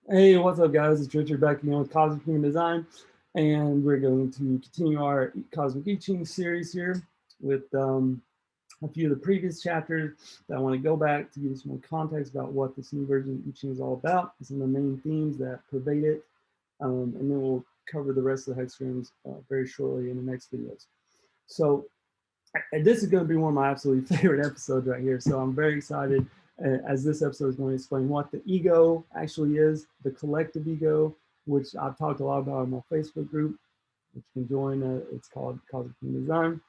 Hey, what's up, guys? It's Richard back again with Cosmic Human Design, and we're going to continue our Cosmic I Ching series here with a few of the previous chapters that I want to go back to give you some more context about what this new version of I Ching is all about, and some of the main themes that pervade it, and then we'll cover the rest of the hexagrams very shortly in the next videos. So and this is going to be one of my absolute favorite episodes right here. So I'm very excited as this episode is going to explain what the ego actually is, the collective ego, which I've talked a lot about in my Facebook group, which you can join. It's called Cosmic Human Design.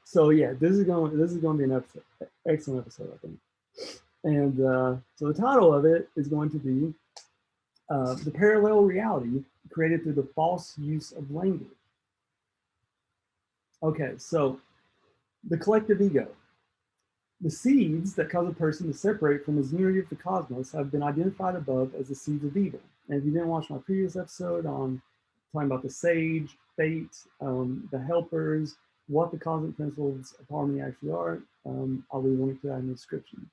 So yeah, this is going to be an episode, excellent episode, I think. And so the title of it is going to be the parallel reality created through the false use of language. Okay, so the collective ego. The seeds that cause a person to separate from his unity of the cosmos have been identified above as the seeds of evil. And if you didn't watch my previous episode on talking about the sage, fate, the helpers, what the cosmic principles of harmony actually are, I'll leave a link to that in the description.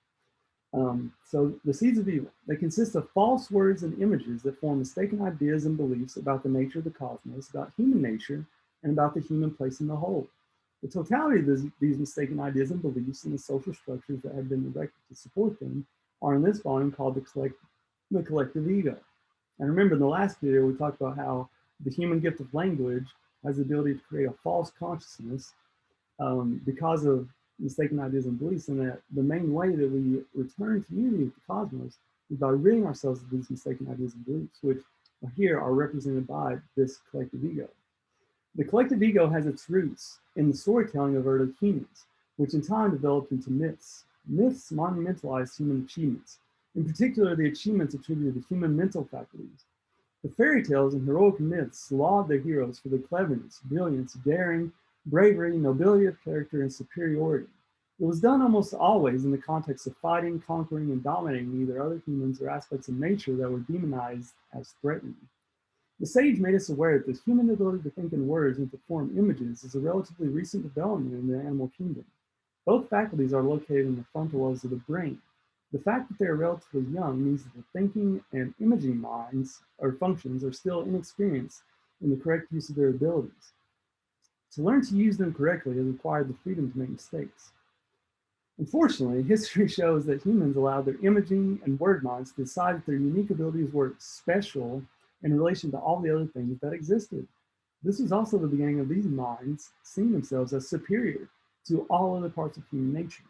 So the seeds of evil, they consist of false words and images that form mistaken ideas and beliefs about the nature of the cosmos, about human nature, and about the human place in the whole. The totality of these mistaken ideas and beliefs and the social structures that have been erected to support them are in this volume called the collective ego. And remember, in the last video, we talked about how the human gift of language has the ability to create a false consciousness because of mistaken ideas and beliefs, and that the main way that we return to unity with the cosmos is by ridding ourselves of these mistaken ideas and beliefs, which here are represented by this collective ego. The collective ego has its roots in the storytelling of early humans, which in time developed into myths. Myths monumentalized human achievements, in particular the achievements attributed to human mental faculties. The fairy tales and heroic myths laud their heroes for their cleverness, brilliance, daring, bravery, nobility of character, and superiority. It was done almost always in the context of fighting, conquering, and dominating either other humans or aspects of nature that were demonized as threatening. The sage made us aware that the human ability to think in words and to form images is a relatively recent development in the animal kingdom. Both faculties are located in the frontal lobes of the brain. The fact that they are relatively young means that the thinking and imaging minds or functions are still inexperienced in the correct use of their abilities. To learn to use them correctly has required the freedom to make mistakes. Unfortunately, history shows that humans allowed their imaging and word minds to decide that their unique abilities were special in relation to all the other things that existed. This was also the beginning of these minds seeing themselves as superior to all other parts of human nature.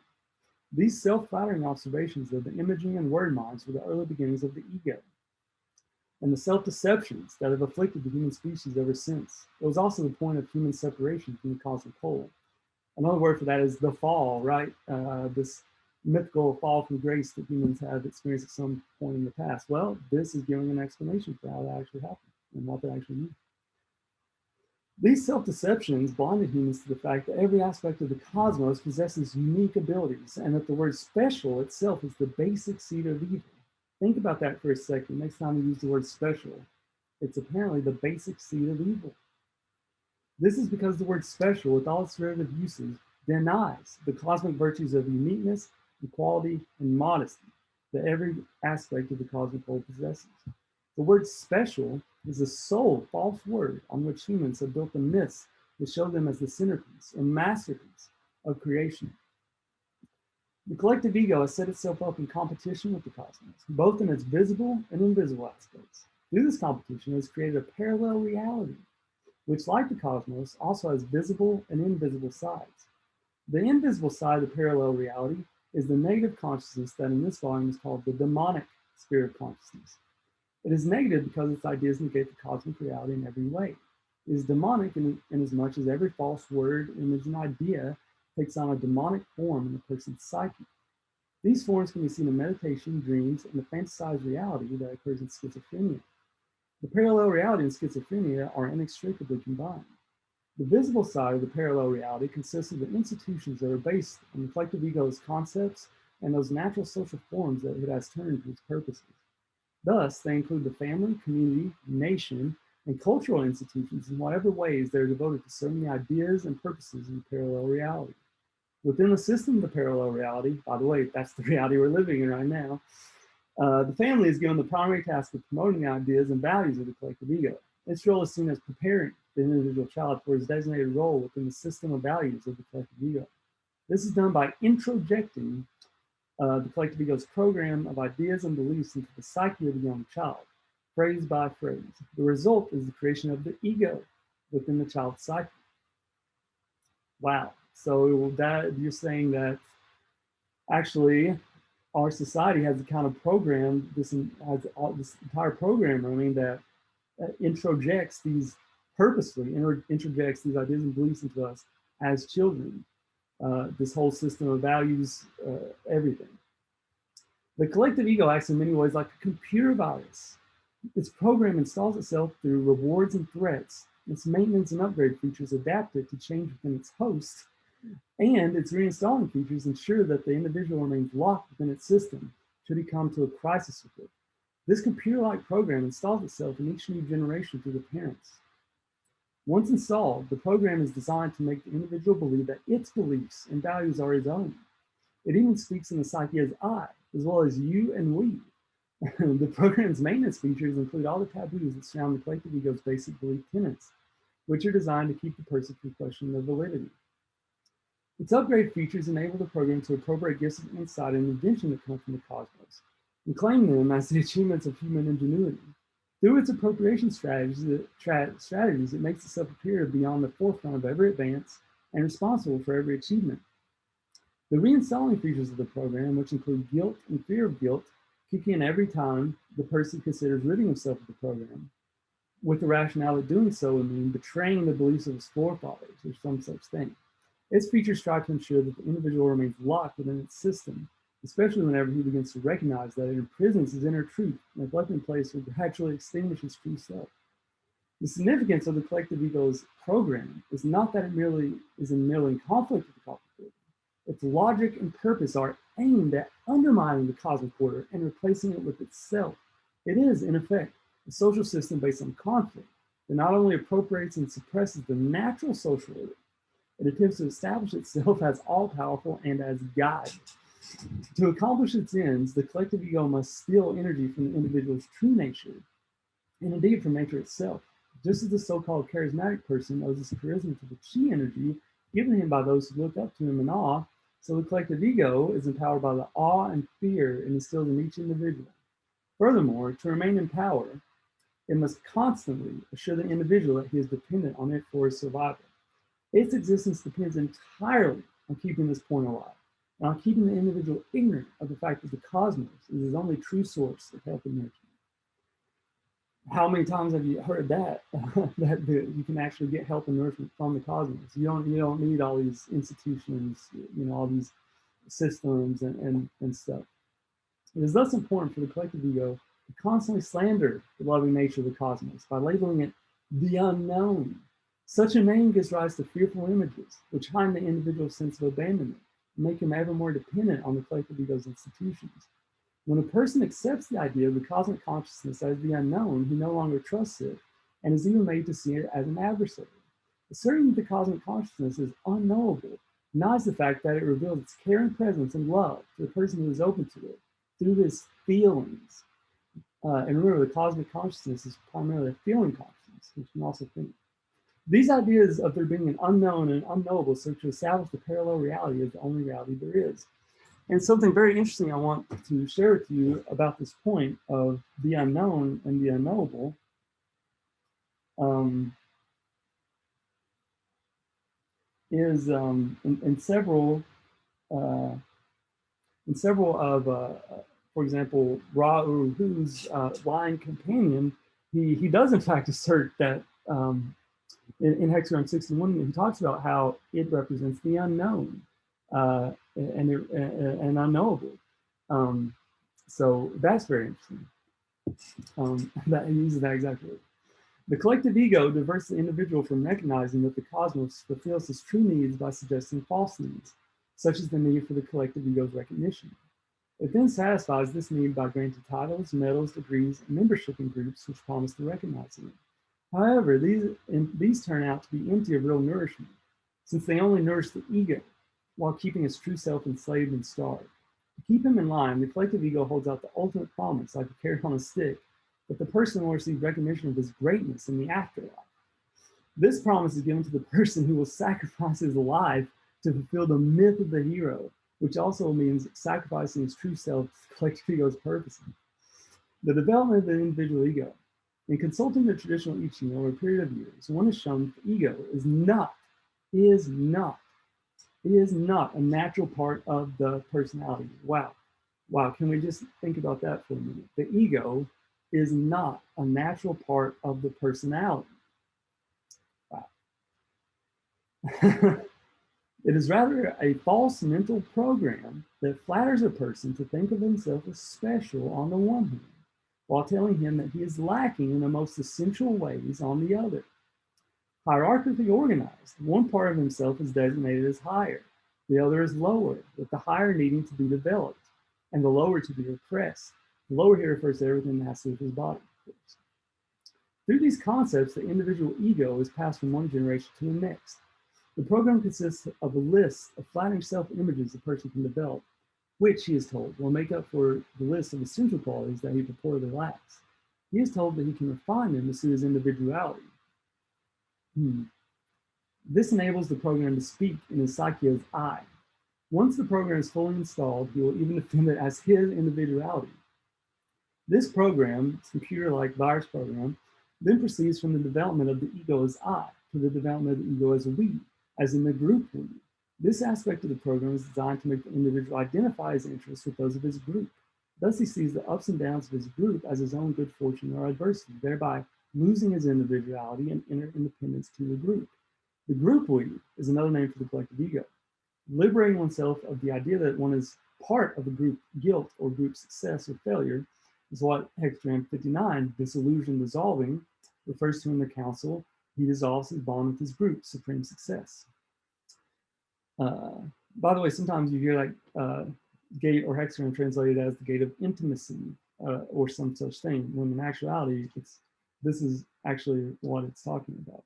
These self-flattering observations of the imaging and word minds were the early beginnings of the ego and the self-deceptions that have afflicted the human species ever since. It was also the point of human separation from the cosmic whole. Another word for that is the fall, right? This mythical fall from grace that humans have experienced at some point in the past. Well, this is giving an explanation for how that actually happened and what that actually means. These self-deceptions blinded humans to the fact that every aspect of the cosmos possesses unique abilities and that the word special itself is the basic seed of evil. Think about that for a second. Next time you use the word special, it's apparently the basic seed of evil. This is because the word special, with all its derivative uses, denies the cosmic virtues of uniqueness, equality, and modesty that every aspect of the cosmic whole possesses. The word special is the sole false word on which humans have built the myths that show them as the centerpiece and masterpiece of creation. The collective ego has set itself up in competition with the cosmos, both in its visible and invisible aspects. Through this competition, it has created a parallel reality which, like the cosmos, also has visible and invisible sides. The invisible side of the parallel reality is the negative consciousness that in this volume is called the demonic spirit of consciousness. It is negative because its ideas negate the cosmic reality in every way. It is demonic in as much as every false word, image, and idea takes on a demonic form in a person's psyche. These forms can be seen in meditation, dreams, and the fantasized reality that occurs in schizophrenia. The parallel reality and schizophrenia are inextricably combined. The visible side of the parallel reality consists of the institutions that are based on the collective ego's concepts and those natural social forms that it has turned to its purposes. Thus, they include the family, community, nation, and cultural institutions in whatever ways they're devoted to serving the ideas and purposes of the parallel reality. Within the system of the parallel reality, by the way, that's the reality we're living in right now, The family is given the primary task of promoting the ideas and values of the collective ego. Its role is seen as preparing the individual child for his designated role within the system of values of the collective ego. This is done by introjecting the collective ego's program of ideas and beliefs into the psyche of the young child, phrase by phrase. The result is the creation of the ego within the child's psyche. Wow. So that you're saying that actually our society has a kind of program, this entire program, I mean, that introjects these purposely, introjects these ideas and beliefs into us as children. This whole system of values, everything. The collective ego acts in many ways like a computer virus. Its program installs itself through rewards and threats. Its maintenance and upgrade features adapt it to change within its host, and its reinstalling features ensure that the individual remains locked within its system should he come to a crisis with it. This computer-like program installs itself in each new generation through the parents. Once installed, the program is designed to make the individual believe that its beliefs and values are his own. It even speaks in the psyche as I, as well as you and we. The program's maintenance features include all the taboos that surround the collective ego's basic belief tenets, which are designed to keep the person from questioning their validity. Its upgrade features enable the program to appropriate gifts of insight and invention that come from the cosmos, and claim them as the achievements of human ingenuity. Through its appropriation strategies, it makes itself appear beyond the forefront of every advance and responsible for every achievement. The reinstalling features of the program, which include guilt and fear of guilt, kick in every time the person considers ridding himself of the program, with the rationale that doing so would mean betraying the beliefs of his forefathers or some such thing. Its features strive to ensure that the individual remains locked within its system, especially whenever he begins to recognize that it imprisons his inner truth, neglecting place will gradually extinguish his true self. The significance of the collective ego's program is not that it is merely in conflict with the cosmic order. Its logic and purpose are aimed at undermining the cosmic order and replacing it with itself. It is, in effect, a social system based on conflict that not only appropriates and suppresses the natural social order, it attempts to establish itself as all-powerful and as guide. To accomplish its ends, the collective ego must steal energy from the individual's true nature, and indeed from nature itself. Just as the so-called charismatic person owes his charisma to the chi energy given him by those who look up to him in awe, so the collective ego is empowered by the awe and fear it instills in each individual. Furthermore, to remain in power, it must constantly assure the individual that he is dependent on it for his survival. Its existence depends entirely on keeping this point alive, and on keeping the individual ignorant of the fact that the cosmos is his only true source of health and nourishment. How many times have you heard that, that you can actually get health and nourishment from the cosmos? You don't need all these institutions, all these systems and stuff. It is thus important for the collective ego to constantly slander the loving nature of the cosmos by labeling it the unknown. Such a name gives rise to fearful images, which heighten the individual's sense of abandonment and make him ever more dependent on the collective ego's institutions. When a person accepts the idea of the cosmic consciousness as the unknown, he no longer trusts it and is even made to see it as an adversary. Asserting that the cosmic consciousness is unknowable denies the fact that it reveals its care and presence and love to the person who is open to it through his feelings. And remember, the cosmic consciousness is primarily a feeling consciousness, which you can also think. These ideas of there being an unknown and unknowable serve to establish the parallel reality as the only reality there is. And something very interesting I want to share with you about this point of the unknown and the unknowable is in several of, for example, Ra-Uruhu's lying companion, he does in fact assert that in Hexagram 61, he talks about how it represents the unknown and unknowable. So that's very interesting. That he uses that exact word. The collective ego diverts the individual from recognizing that the cosmos fulfills his true needs by suggesting false needs, such as the need for the collective ego's recognition. It then satisfies this need by granting titles, medals, degrees, and membership in groups which promise to recognize him. However, these turn out to be empty of real nourishment, since they only nourish the ego, while keeping its true self enslaved and starved. To keep him in line, the collective ego holds out the ultimate promise, like a carrot on a stick, that the person will receive recognition of his greatness in the afterlife. This promise is given to the person who will sacrifice his life to fulfill the myth of the hero, which also means sacrificing his true self to the collective ego's purposes. The development of the individual ego. In consulting the traditional I Ching over a period of years, one has shown that the ego is not a natural part of the personality. Wow. Wow. Can we just think about that for a minute? The ego is not a natural part of the personality. Wow. It is rather a false mental program that flatters a person to think of himself as special on the one hand, while telling him that he is lacking in the most essential ways on the other. Hierarchically organized, one part of himself is designated as higher, the other is lower, with the higher needing to be developed, and the lower to be repressed. The lower here refers to everything that has to do with his body. Through these concepts, the individual ego is passed from one generation to the next. The program consists of a list of flattering self-images a person can develop, which, he is told, will make up for the list of essential qualities that he purportedly lacks. He is told that he can refine them to suit his individuality. This enables the program to speak in his psyche as I. Once the program is fully installed, he will even defend it as his individuality. This program, computer-like virus program, then proceeds from the development of the ego as I to the development of the ego as we, as in the group we. This aspect of the program is designed to make the individual identify his interests with those of his group. Thus, he sees the ups and downs of his group as his own good fortune or adversity, thereby losing his individuality and inner independence to the group. The group we is another name for the collective ego. Liberating oneself of the idea that one is part of a group guilt or group success or failure is what Hexagram 59, disillusion dissolving, refers to in the council. He dissolves his bond with his group, supreme success. By the way, sometimes you hear like gate or hexagram translated as the gate of intimacy or some such thing, when in actuality, this is actually what it's talking about.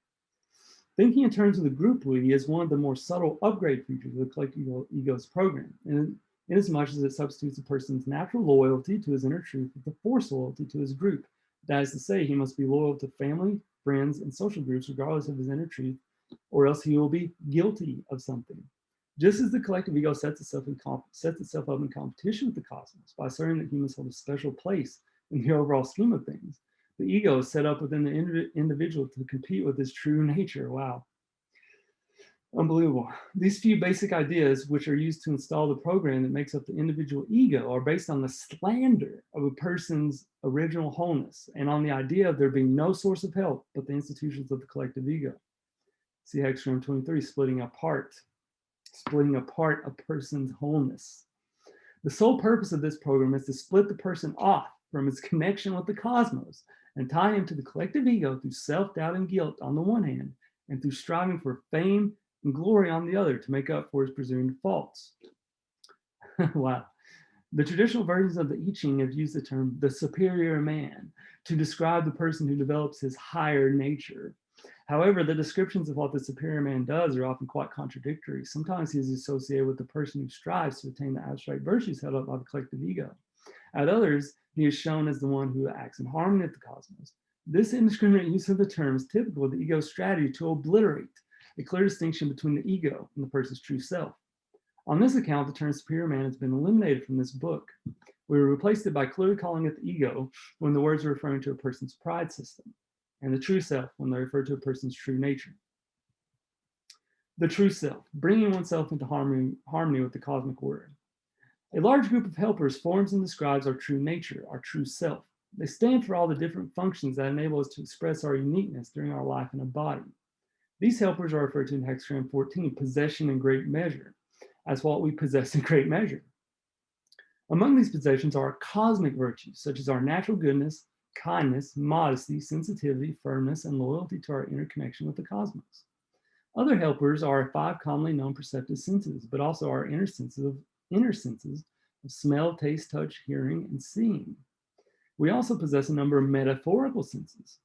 Thinking in terms of the group we is one of the more subtle upgrade features of the collective ego's program, and in as much as it substitutes a person's natural loyalty to his inner truth with the forced loyalty to his group. That is to say, he must be loyal to family, friends, and social groups regardless of his inner truth, or else he will be guilty of something. Just as the collective ego sets itself up in competition with the cosmos by asserting that humans hold a special place in the overall scheme of things, the ego is set up within the individual to compete with his true nature. Wow. Unbelievable. These few basic ideas, which are used to install the program that makes up the individual ego, are based on the slander of a person's original wholeness and on the idea of there being no source of help but the institutions of the collective ego. See Hexagram 23, splitting apart a person's wholeness. The sole purpose of this program is to split the person off from its connection with the cosmos and tie him to the collective ego through self-doubt and guilt on the one hand, and through striving for fame and glory on the other to make up for his presumed faults. Wow. The traditional versions of the I Ching have used the term the superior man to describe the person who develops his higher nature. However, the descriptions of what the superior man does are often quite contradictory. Sometimes he is associated with the person who strives to attain the abstract virtues held up by the collective ego. At others, he is shown as the one who acts in harmony with the cosmos. This indiscriminate use of the term is typical of the ego's strategy to obliterate a clear distinction between the ego and the person's true self. On this account, the term superior man has been eliminated from this book. We replaced it by clearly calling it the ego when the words are referring to a person's pride system, and the true self when they refer to a person's true nature. The true self, bringing oneself into harmony with the cosmic order. A large group of helpers forms and describes our true nature, our true self. They stand for all the different functions that enable us to express our uniqueness during our life in a body. These helpers are referred to in Hexagram 14, possession in great measure, as what we possess in great measure. Among these possessions are cosmic virtues, such as our natural goodness, kindness, modesty, sensitivity, firmness, and loyalty to our interconnection with the cosmos. Other helpers are our 5 commonly known perceptive senses, but also our inner senses of smell, taste, touch, hearing, and seeing. We also possess a number of metaphorical senses,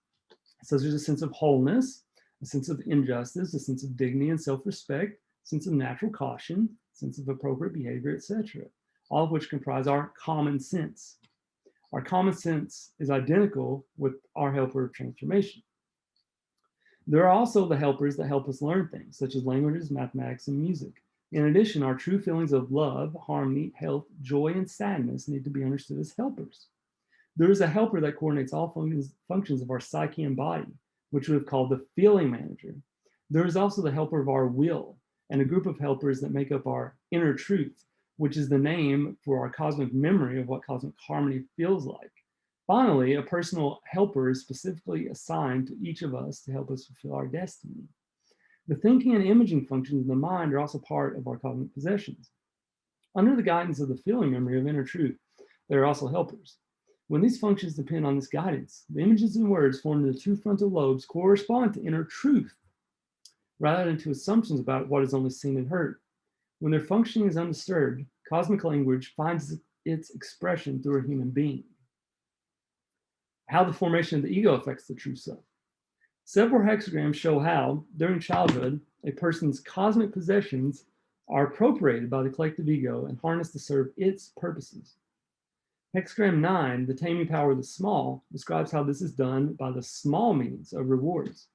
such as a sense of wholeness, a sense of injustice, a sense of dignity and self-respect, a sense of natural caution, a sense of appropriate behavior, etc. all of which comprise our common sense. Our common sense is identical with our helper of transformation. There are also the helpers that help us learn things, such as languages, mathematics, and music. In addition, our true feelings of love, harmony, health, joy, and sadness need to be understood as helpers. There is a helper that coordinates all functions of our psyche and body, which we have called the feeling manager. There is also the helper of our will, and a group of helpers that make up our inner truth, which is the name for our cosmic memory of what cosmic harmony feels like. Finally, a personal helper is specifically assigned to each of us to help us fulfill our destiny. The thinking and imaging functions of the mind are also part of our cosmic possessions. Under the guidance of the feeling memory of inner truth, there are also helpers. When these functions depend on this guidance, the images and words formed in the two frontal lobes correspond to inner truth rather than to assumptions about what is only seen and heard. When their functioning is undisturbed, cosmic language finds its expression through a human being. How the formation of the ego affects the true self. Several hexagrams show how, during childhood, a person's cosmic possessions are appropriated by the collective ego and harnessed to serve its purposes. Hexagram 9, the taming power of the small, describes how this is done by the small means of rewards.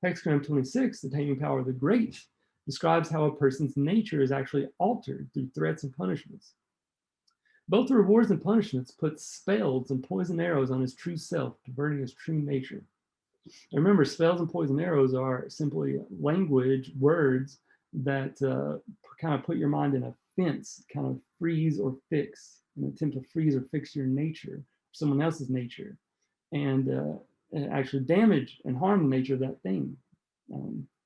Hexagram 26, the taming power of the great, describes how a person's nature is actually altered through threats and punishments. Both the rewards and punishments put spells and poison arrows on his true self, perverting his true nature. And remember, spells and poison arrows are simply language, words that kind of put your mind in a fence, kind of freeze or fix, an attempt to freeze or fix your nature, someone else's nature, and actually damage and harm the nature of that thing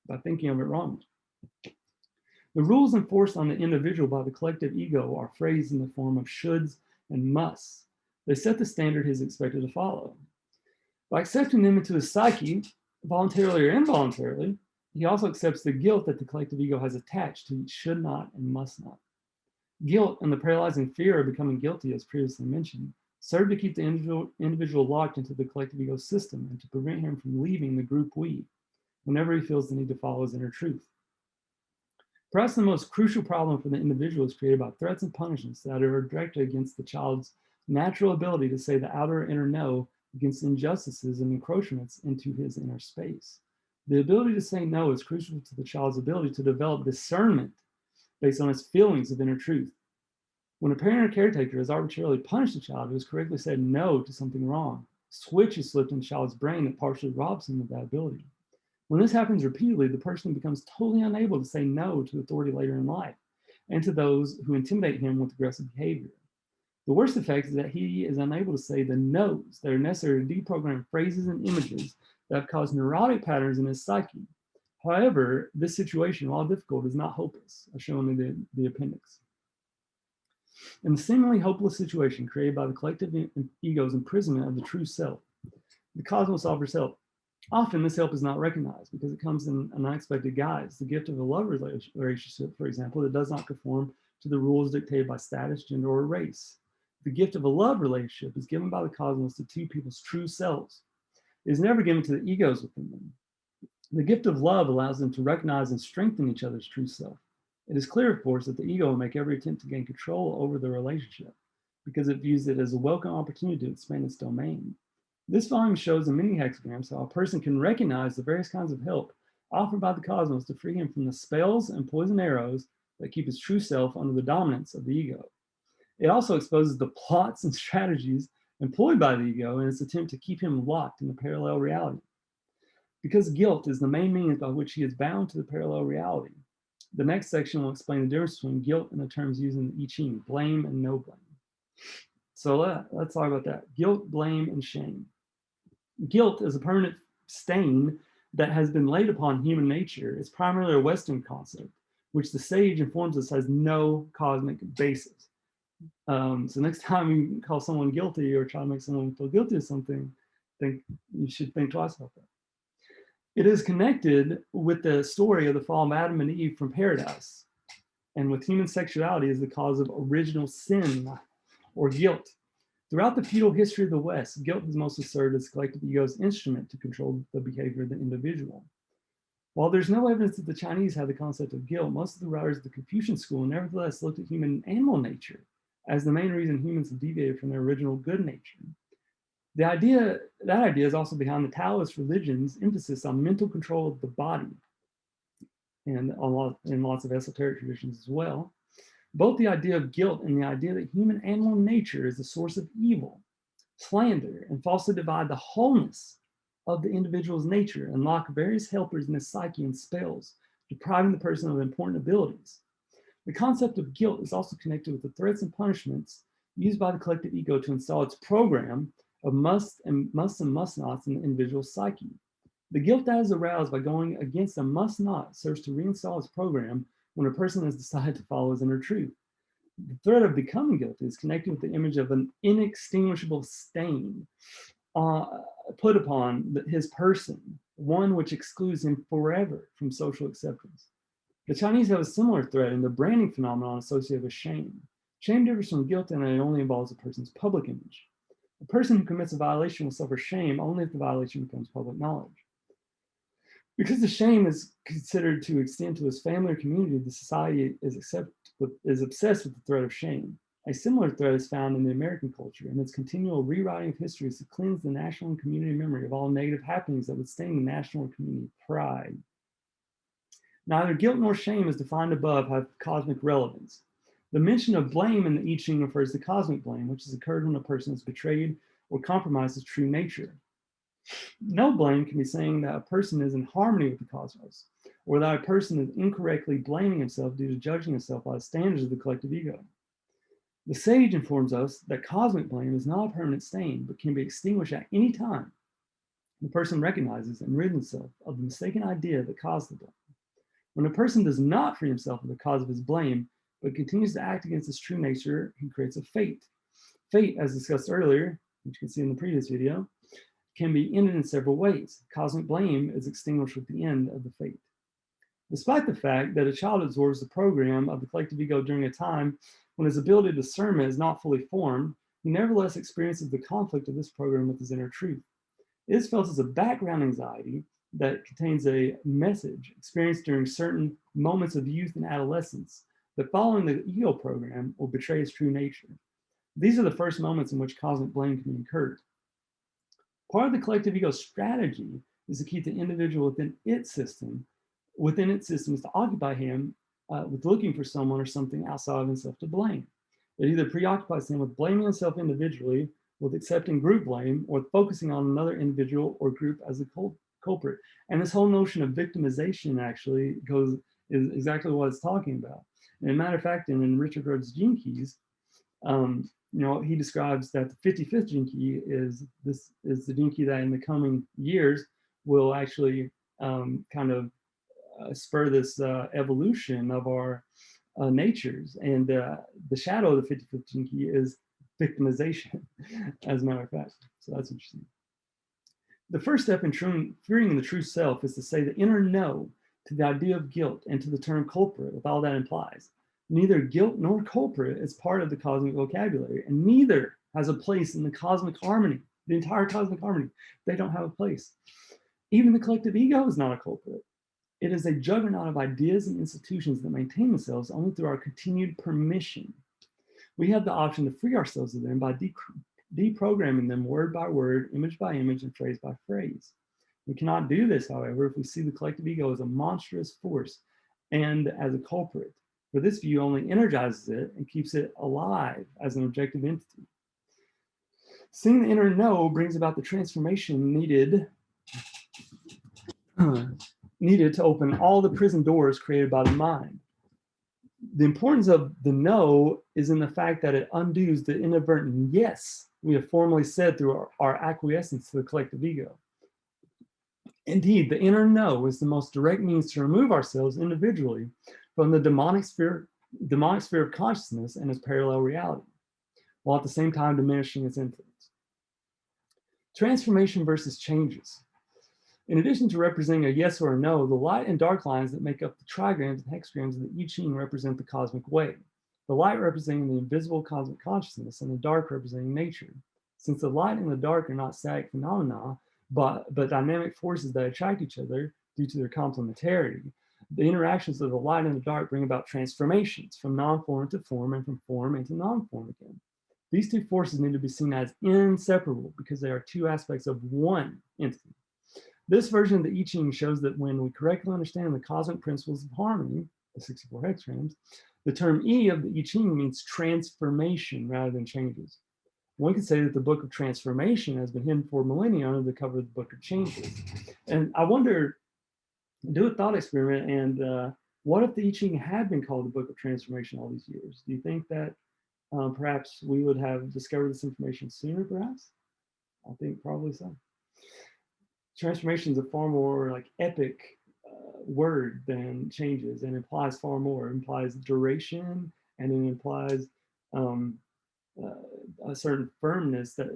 by thinking of it wrongly. The rules enforced on the individual by the collective ego are phrased in the form of shoulds and musts. They set the standard he is expected to follow. By accepting them into his psyche, voluntarily or involuntarily, he also accepts the guilt that the collective ego has attached to each should not and must not. Guilt and the paralyzing fear of becoming guilty, as previously mentioned, serve to keep the individual locked into the collective ego system and to prevent him from leaving the group we whenever he feels the need to follow his inner truth. Perhaps the most crucial problem for the individual is created by threats and punishments that are directed against the child's natural ability to say the outer or inner no against injustices and encroachments into his inner space. The ability to say no is crucial to the child's ability to develop discernment based on his feelings of inner truth. When a parent or caretaker has arbitrarily punished a child who has correctly said no to something wrong, a switch is flipped in the child's brain that partially robs him of that ability. When this happens repeatedly, the person becomes totally unable to say no to authority later in life and to those who intimidate him with aggressive behavior. The worst effect is that he is unable to say the no's that are necessary to deprogram phrases and images that have caused neurotic patterns in his psyche. However, this situation, while difficult, is not hopeless, as shown in the appendix. In the seemingly hopeless situation created by the collective ego's imprisonment of the true self, the cosmos offers help. Often this help is not recognized because it comes in an unexpected guise. The gift of a love relationship, for example, that does not conform to the rules dictated by status, gender, or race. The gift of a love relationship is given by the cosmos to two people's true selves. It is never given to the egos within them. The gift of love allows them to recognize and strengthen each other's true self. It is clear, of course, that the ego will make every attempt to gain control over the relationship because it views it as a welcome opportunity to expand its domain. This volume shows in many hexagrams how a person can recognize the various kinds of help offered by the cosmos to free him from the spells and poison arrows that keep his true self under the dominance of the ego. It also exposes the plots and strategies employed by the ego in its attempt to keep him locked in the parallel reality. Because guilt is the main means by which he is bound to the parallel reality, the next section will explain the difference between guilt and the terms used in the I Ching, blame and no blame. So let's talk about that. Guilt, blame, and shame. Guilt is a permanent stain that has been laid upon human nature. It's primarily a Western concept, which the sage informs us has no cosmic basis. So next time you call someone guilty or try to make someone feel guilty of something, you should think twice about that. It is connected with the story of the fall of Adam and Eve from paradise, and with human sexuality as the cause of original sin or guilt. Throughout the feudal history of the West, guilt has mostly served as collective ego's instrument to control the behavior of the individual. While there's no evidence that the Chinese had the concept of guilt, most of the writers of the Confucian school nevertheless looked at human and animal nature as the main reason humans have deviated from their original good nature. That idea is also behind the Taoist religion's emphasis on mental control of the body, and in lots of esoteric traditions as well. Both the idea of guilt and the idea that human animal nature is the source of evil, slander, and falsely divide the wholeness of the individual's nature and lock various helpers in his psyche and spells, depriving the person of important abilities. The concept of guilt is also connected with the threats and punishments used by the collective ego to install its program of musts and must nots in the individual's psyche. The guilt that is aroused by going against a must not serves to reinstall its program when a person has decided to follow his inner truth. The threat of becoming guilty is connected with the image of an inextinguishable stain put upon his person, one which excludes him forever from social acceptance. The Chinese have a similar threat in the branding phenomenon associated with shame. Shame differs from guilt in that it only involves a person's public image. A person who commits a violation will suffer shame only if the violation becomes public knowledge. Because the shame is considered to extend to his family or community, the society is obsessed with the threat of shame. A similar threat is found in the American culture, and its continual rewriting of history is to cleanse the national and community memory of all negative happenings that would stain the national or community pride. Neither guilt nor shame, as defined above, have cosmic relevance. The mention of blame in the I Ching refers to cosmic blame, which has occurred when a person has betrayed or compromised his true nature. No blame can be saying that a person is in harmony with the cosmos, or that a person is incorrectly blaming himself due to judging himself by the standards of the collective ego. The sage informs us that cosmic blame is not a permanent stain, but can be extinguished at any time the person recognizes and rids himself of the mistaken idea that caused the blame. When a person does not free himself of the cause of his blame, but continues to act against his true nature, he creates a fate. Fate, as discussed earlier, which you can see in the previous video, can be ended in several ways. Cosmic blame is extinguished with the end of the fate. Despite the fact that a child absorbs the program of the collective ego during a time when his ability to discern is not fully formed, he nevertheless experiences the conflict of this program with his inner truth. It is felt as a background anxiety that contains a message experienced during certain moments of youth and adolescence that following the ego program will betray his true nature. These are the first moments in which cosmic blame can be incurred. Part of the collective ego strategy is to keep the individual within its system is to occupy him with looking for someone or something outside of himself to blame. It either preoccupies him with blaming himself individually, with accepting group blame, or focusing on another individual or group as a culprit. And this whole notion of victimization actually is exactly what it's talking about. And as a matter of fact, in Richard Rudd's Gene Keys, he describes that the 55th gene key is the gene key that in the coming years will actually spur this evolution of our natures. And the shadow of the 55th gene key is victimization, as a matter of fact. So that's interesting. The first step in freeing the true self is to say the inner no to the idea of guilt and to the term culprit with all that implies. Neither guilt nor culprit is part of the cosmic vocabulary, and neither has a place in the cosmic harmony, the entire cosmic harmony. They don't have a place. Even the collective ego is not a culprit. It is a juggernaut of ideas and institutions that maintain themselves only through our continued permission. We have the option to free ourselves of them by deprogramming them word by word, image by image, and phrase by phrase. We cannot do this, however, if we see the collective ego as a monstrous force and as a culprit. For this view only energizes it and keeps it alive as an objective entity. Seeing the inner no brings about the transformation needed to open all the prison doors created by the mind. The importance of the no is in the fact that it undoes the inadvertent yes we have formally said through our acquiescence to the collective ego. Indeed, the inner no is the most direct means to remove ourselves individually from the demonic sphere of consciousness and its parallel reality, while at the same time diminishing its influence. Transformation versus changes. In addition to representing a yes or a no, the light and dark lines that make up the trigrams and hexagrams of the I Ching represent the cosmic way. The light representing the invisible cosmic consciousness and the dark representing nature. Since the light and the dark are not static phenomena, but dynamic forces that attract each other due to their complementarity, The interactions of the light and the dark bring about transformations from non-form to form and from form into non-form again. These two forces need to be seen as inseparable because they are two aspects of one entity. This version of the I Ching shows that when we correctly understand the cosmic principles of harmony, the 64 hexagrams, the term I of the I Ching means transformation rather than changes. One could say that the book of transformation has been hidden for millennia under the cover of the book of changes. And I wonder, do a thought experiment, and what if the I Ching had been called the book of transformation all these years? Do you think that perhaps we would have discovered this information sooner, perhaps? I think probably so. Transformation is a far more like epic word than changes, and implies far more. It implies duration, and it implies a certain firmness that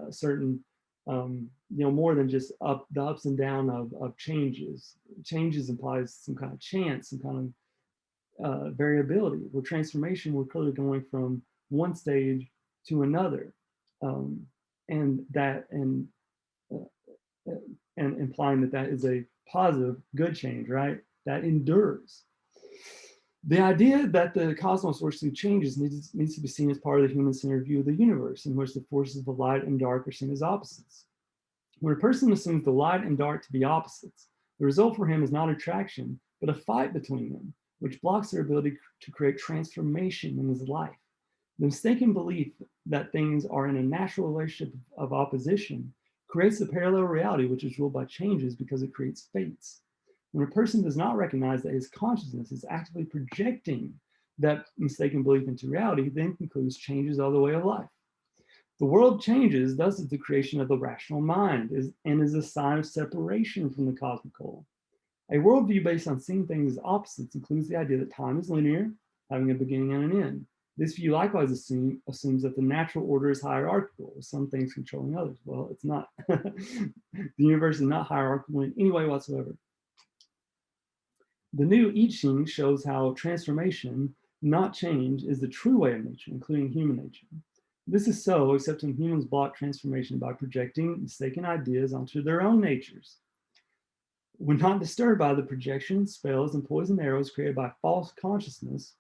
certain more than just the ups and down of changes. Changes implies some kind of chance, some kind of variability. With transformation, we're clearly going from one stage to another, and implying that is a positive, good change, right? That endures. The idea that the cosmos works through changes needs to be seen as part of the human-centered view of the universe, in which the forces of the light and dark are seen as opposites. When a person assumes the light and dark to be opposites, the result for him is not attraction, but a fight between them, which blocks their ability to create transformation in his life. The mistaken belief that things are in a natural relationship of opposition creates a parallel reality which is ruled by changes because it creates fates. When a person does not recognize that his consciousness is actively projecting that mistaken belief into reality, then concludes changes are the way of life. The world changes, thus is the creation of the rational mind, and is a sign of separation from the cosmic whole. A worldview based on seeing things as opposites includes the idea that time is linear, having a beginning and an end. This view likewise assumes that the natural order is hierarchical, with some things controlling others. Well, it's not. The universe is not hierarchical in any way whatsoever. The new I Ching shows how transformation, not change, is the true way of nature, including human nature. This is so, except when humans block transformation by projecting mistaken ideas onto their own natures. When not disturbed by the projections, spells, and poison arrows created by false consciousness,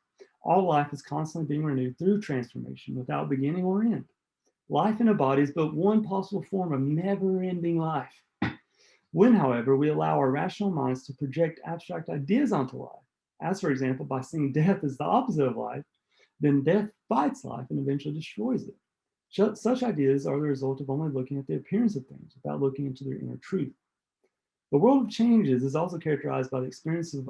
all life is constantly being renewed through transformation without beginning or end. Life in a body is but one possible form of never-ending life. When, however, we allow our rational minds to project abstract ideas onto life, as for example, by seeing death as the opposite of life, then death fights life and eventually destroys it. Such ideas are the result of only looking at the appearance of things without looking into their inner truth. The world of changes is also characterized by the experience of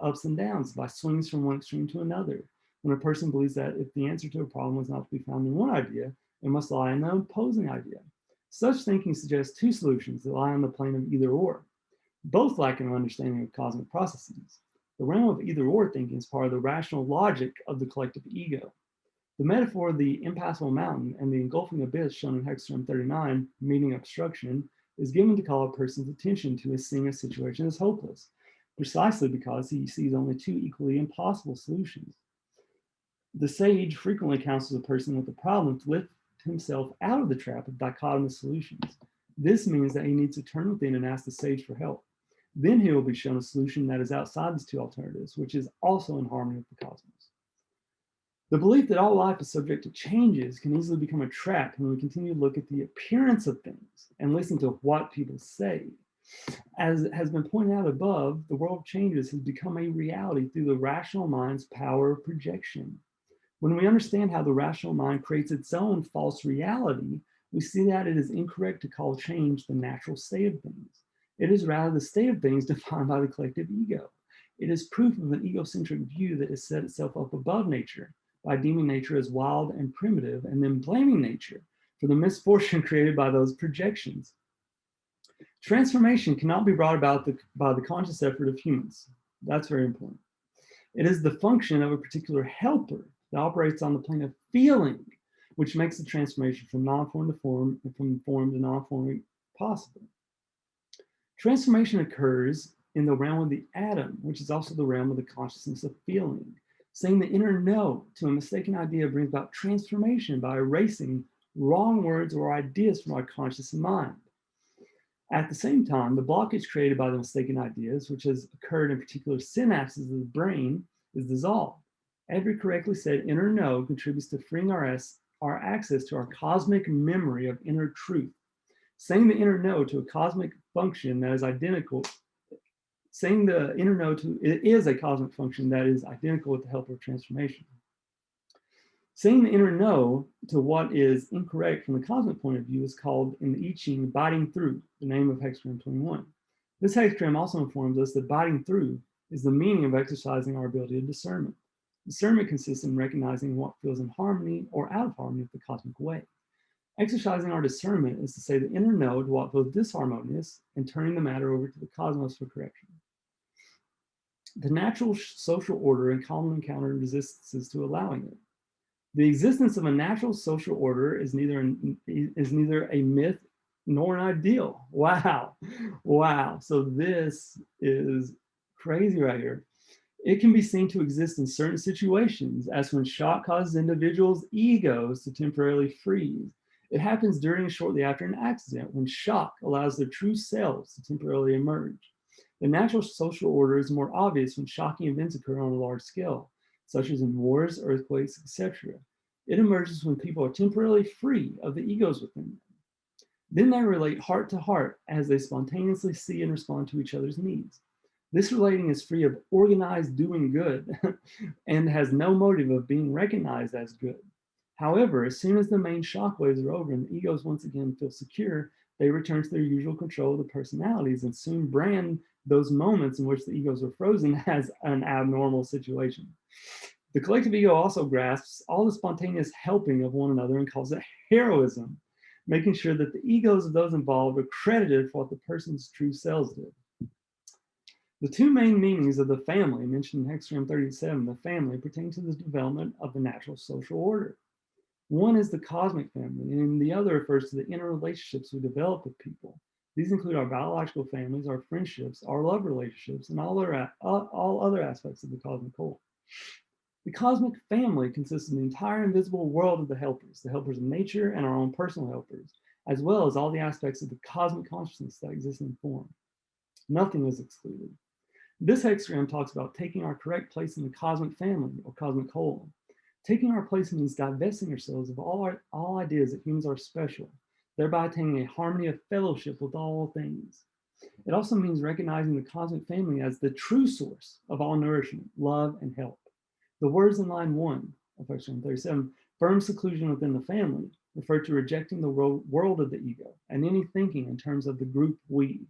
ups and downs, by swings from one extreme to another. When a person believes that if the answer to a problem is not to be found in one idea, it must lie in the opposing idea. Such thinking suggests two solutions that lie on the plane of either or. Both lack an understanding of cosmic processes. The realm of either or thinking is part of the rational logic of the collective ego. The metaphor of the impassable mountain and the engulfing abyss shown in hexagram 39, meaning obstruction, is given to call a person's attention to his seeing a situation as hopeless, precisely because he sees only two equally impossible solutions. The sage frequently counsels a person with a problem to lift himself out of the trap of dichotomous solutions. This means that he needs to turn within and ask the sage for help. Then he will be shown a solution that is outside these two alternatives, which is also in harmony with the cosmos. The belief that all life is subject to changes can easily become a trap when we continue to look at the appearance of things and listen to what people say. As has been pointed out above, the world of changes has become a reality through the rational mind's power of projection. When we understand how the rational mind creates its own false reality, we see that it is incorrect to call change the natural state of things. It is rather the state of things defined by the collective ego. It is proof of an egocentric view that has set itself up above nature by deeming nature as wild and primitive, and then blaming nature for the misfortune created by those projections. Transformation cannot be brought about by the conscious effort of humans. That's very important. It is the function of a particular helper that operates on the plane of feeling, which makes the transformation from non-form to form and from form to non-form possible. Transformation occurs in the realm of the atom, which is also the realm of the consciousness of feeling. Saying the inner no to a mistaken idea brings about transformation by erasing wrong words or ideas from our conscious mind. At the same time, the blockage created by the mistaken ideas, which has occurred in particular synapses of the brain, is dissolved. Every correctly said inner no contributes to freeing our access to our cosmic memory of inner truth. Saying the inner no to a cosmic function that is identical, saying the inner no to it is a cosmic function that is identical with the help of transformation. Saying the inner no to what is incorrect from the cosmic point of view is called in the I Ching biting through, the name of hexagram 21. This hexagram also informs us that biting through is the meaning of exercising our ability of discernment. Discernment consists in recognizing what feels in harmony or out of harmony with the cosmic way. Exercising our discernment is to say the inner no to what feels disharmonious and turning the matter over to the cosmos for correction. The natural social order and common encounter resistances to allowing it. The existence of a natural social order is neither a myth nor an ideal. Wow. Wow. So this is crazy right here. It can be seen to exist in certain situations, as when shock causes individuals' egos to temporarily freeze. It happens during and shortly after an accident, when shock allows their true selves to temporarily emerge. The natural social order is more obvious when shocking events occur on a large scale, such as in wars, earthquakes, etc. It emerges when people are temporarily free of the egos within them. Then they relate heart to heart as they spontaneously see and respond to each other's needs. This relating is free of organized doing good and has no motive of being recognized as good. However, as soon as the main shock waves are over and the egos once again feel secure, they return to their usual control of the personalities and soon brand those moments in which the egos were frozen as an abnormal situation. The collective ego also grasps all the spontaneous helping of one another and calls it heroism, making sure that the egos of those involved are credited for what the person's true selves did. The two main meanings of the family mentioned in hexagram 37, the family, pertain to the development of the natural social order. One is the cosmic family, and the other refers to the interrelationships we develop with people. These include our biological families, our friendships, our love relationships, and all other aspects of the cosmic whole. The cosmic family consists of the entire invisible world of the helpers of nature and our own personal helpers, as well as all the aspects of the cosmic consciousness that exist in form. Nothing is excluded. This hexagram talks about taking our correct place in the cosmic family or cosmic whole. Taking our place means divesting ourselves of all ideas that humans are special, thereby attaining a harmony of fellowship with all things. It also means recognizing the cosmic family as the true source of all nourishment, love, and help. The words in line 1 of hexagram 37, firm seclusion within the family, refer to rejecting the world of the ego and any thinking in terms of the group we.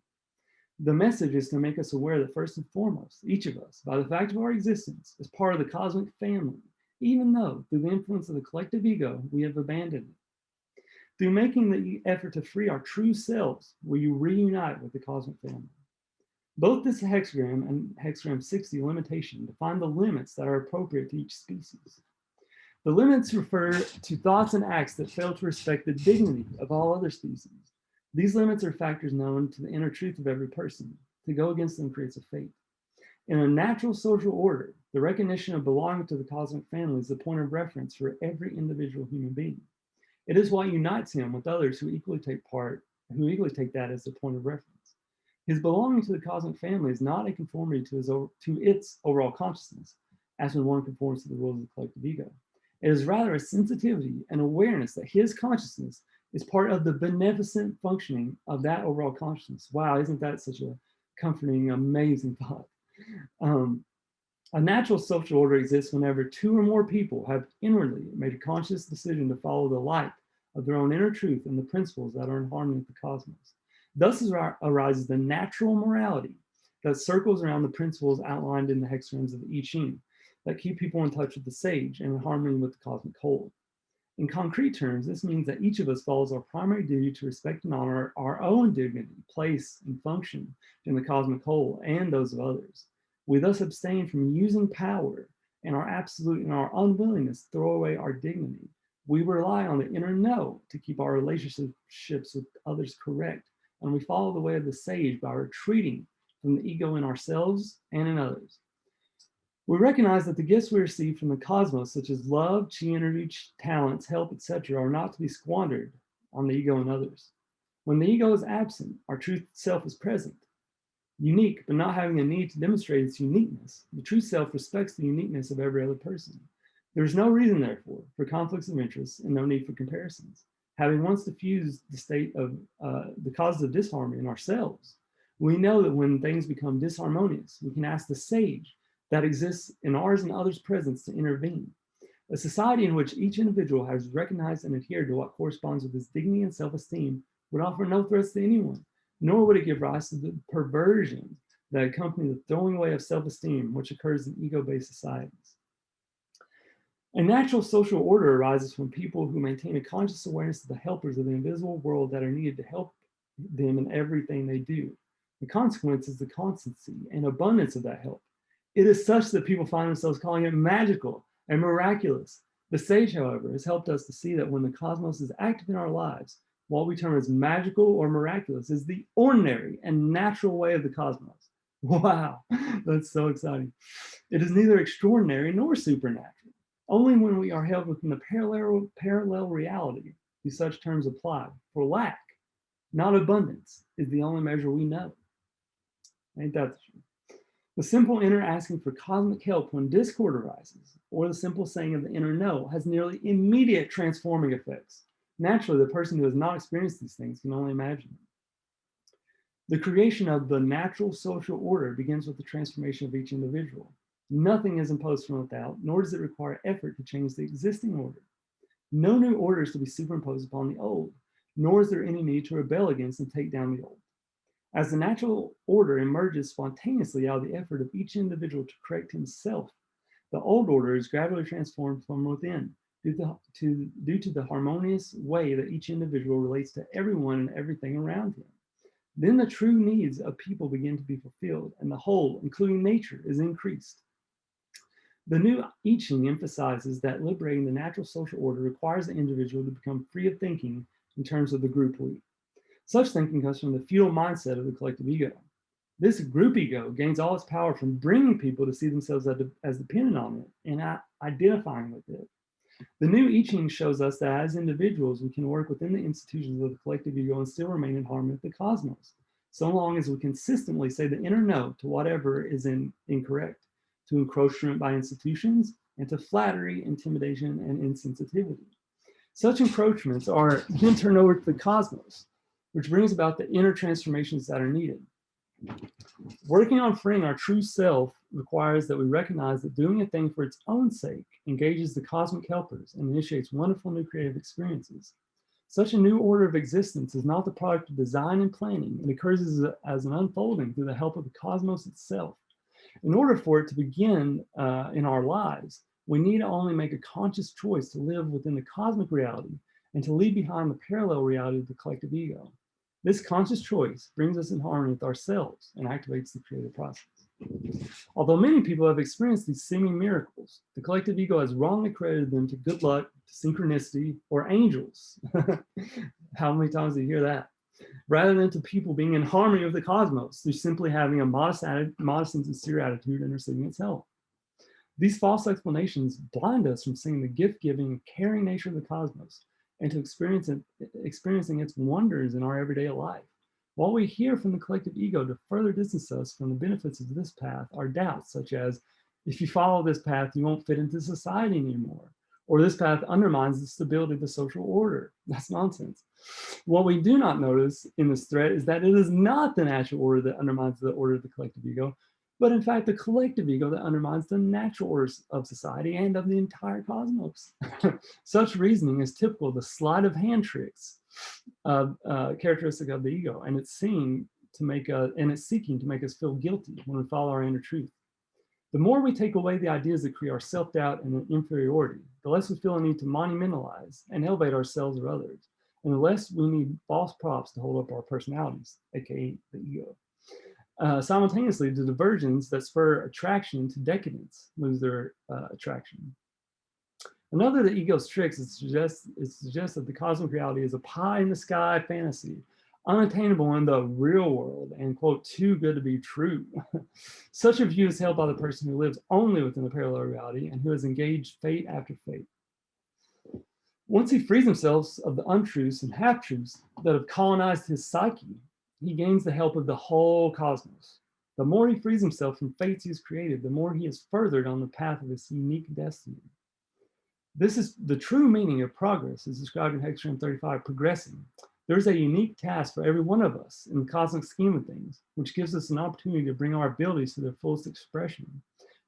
The message is to make us aware that first and foremost, each of us, by the fact of our existence, is part of the cosmic family, even though through the influence of the collective ego, we have abandoned it. Through making the effort to free our true selves, we reunite with the cosmic family. Both this hexagram and hexagram 60 limitation define the limits that are appropriate to each species. The limits refer to thoughts and acts that fail to respect the dignity of all other species. These limits are factors known to the inner truth of every person. To go against them creates a fate. In a natural social order, the recognition of belonging to the cosmic family is the point of reference for every individual human being. It is what unites him with others who equally take that as the point of reference. His belonging to the cosmic family is not a conformity to its overall consciousness, as when one conforms to the rules of the collective ego. It is rather a sensitivity and awareness that his consciousness is part of the beneficent functioning of that overall consciousness. Wow, isn't that such a comforting, amazing thought? A natural social order exists whenever two or more people have inwardly made a conscious decision to follow the light of their own inner truth and the principles that are in harmony with the cosmos. Thus arises the natural morality that circles around the principles outlined in the hexagrams of the I Ching that keep people in touch with the sage and in harmony with the cosmic whole. In concrete terms, this means that each of us follows our primary duty to respect and honor our own dignity, place, and function in the cosmic whole and those of others. We thus abstain from using power and our unwillingness to throw away our dignity. We rely on the inner no to keep our relationships with others correct, and we follow the way of the sage by retreating from the ego in ourselves and in others. We recognize that the gifts we receive from the cosmos, such as love, chi energy, talents, help, etc., are not to be squandered on the ego and others. When the ego is absent, our true self is present. Unique, but not having a need to demonstrate its uniqueness, the true self respects the uniqueness of every other person. There is no reason, therefore, for conflicts of interest and no need for comparisons. Having once diffused the state of the causes of disharmony in ourselves, we know that when things become disharmonious, we can ask the sage that exists in ours and others' presence to intervene. A society in which each individual has recognized and adhered to what corresponds with his dignity and self-esteem would offer no threats to anyone, nor would it give rise to the perversion that accompany the throwing away of self-esteem, which occurs in ego-based societies. A natural social order arises from people who maintain a conscious awareness of the helpers of the invisible world that are needed to help them in everything they do. The consequence is the constancy and abundance of that help. It is such that people find themselves calling it magical and miraculous. The sage, however, has helped us to see that when the cosmos is active in our lives, what we term as magical or miraculous is the ordinary and natural way of the cosmos. Wow, that's so exciting. It is neither extraordinary nor supernatural. Only when we are held within the parallel reality do such terms apply. For lack, not abundance, is the only measure we know. Ain't that the truth? The simple inner asking for cosmic help when discord arises, or the simple saying of the inner no, has nearly immediate transforming effects. Naturally, the person who has not experienced these things can only imagine them. The creation of the natural social order begins with the transformation of each individual. Nothing is imposed from without, nor does it require effort to change the existing order. No new order is to be superimposed upon the old, nor is there any need to rebel against and take down the old. As the natural order emerges spontaneously out of the effort of each individual to correct himself, the old order is gradually transformed from within due to the harmonious way that each individual relates to everyone and everything around him. Then the true needs of people begin to be fulfilled, and the whole, including nature, is increased. The new I Ching emphasizes that liberating the natural social order requires the individual to become free of thinking in terms of the group we. Such thinking comes from the feudal mindset of the collective ego. This group ego gains all its power from bringing people to see themselves as dependent on it and identifying with it. The new I Ching shows us that as individuals, we can work within the institutions of the collective ego and still remain in harmony with the cosmos, so long as we consistently say the inner no to whatever is incorrect, to encroachment by institutions, and to flattery, intimidation, and insensitivity. Such encroachments are then turned over to the cosmos, which brings about the inner transformations that are needed. Working on freeing our true self requires that we recognize that doing a thing for its own sake engages the cosmic helpers and initiates wonderful new creative experiences. Such a new order of existence is not the product of design and planning. It occurs as an unfolding through the help of the cosmos itself. In order for it to begin in our lives, we need to only make a conscious choice to live within the cosmic reality and to leave behind the parallel reality of the collective ego. This conscious choice brings us in harmony with ourselves and activates the creative process. Although many people have experienced these seeming miracles, the collective ego has wrongly credited them to good luck, to synchronicity, or angels. How many times do you hear that? Rather than to people being in harmony with the cosmos through simply having a modest and sincere attitude and receiving its help. These false explanations blind us from seeing the gift-giving and caring nature of the cosmos and to experiencing its wonders in our everyday life. While we hear from the collective ego to further distance us from the benefits of this path are doubts such as, if you follow this path, you won't fit into society anymore, or this path undermines the stability of the social order. That's nonsense. What we do not notice in this threat is that it is not the natural order that undermines the order of the collective ego, but in fact the collective ego that undermines the natural orders of society and of the entire cosmos. Such reasoning is typical of the sleight of hand tricks characteristic of the ego, and it's seeking to make us feel guilty when we follow our inner truth. The more we take away the ideas that create our self-doubt and inferiority, the less we feel a need to monumentalize and elevate ourselves or others, and the less we need false props to hold up our personalities, aka the ego. Simultaneously, the diversions that spur attraction to decadence lose their attraction. Another of the ego's tricks is to suggest that the cosmic reality is a pie-in-the-sky fantasy, unattainable in the real world, and, quote, too good to be true. Such a view is held by the person who lives only within the parallel reality and who has engaged fate after fate. Once he frees himself of the untruths and half-truths that have colonized his psyche, he gains the help of the whole cosmos. The more he frees himself from fates he has created, the more he is furthered on the path of his unique destiny. This is the true meaning of progress, as described in Hexagram 35, progressing. There's a unique task for every one of us in the cosmic scheme of things, which gives us an opportunity to bring our abilities to their fullest expression.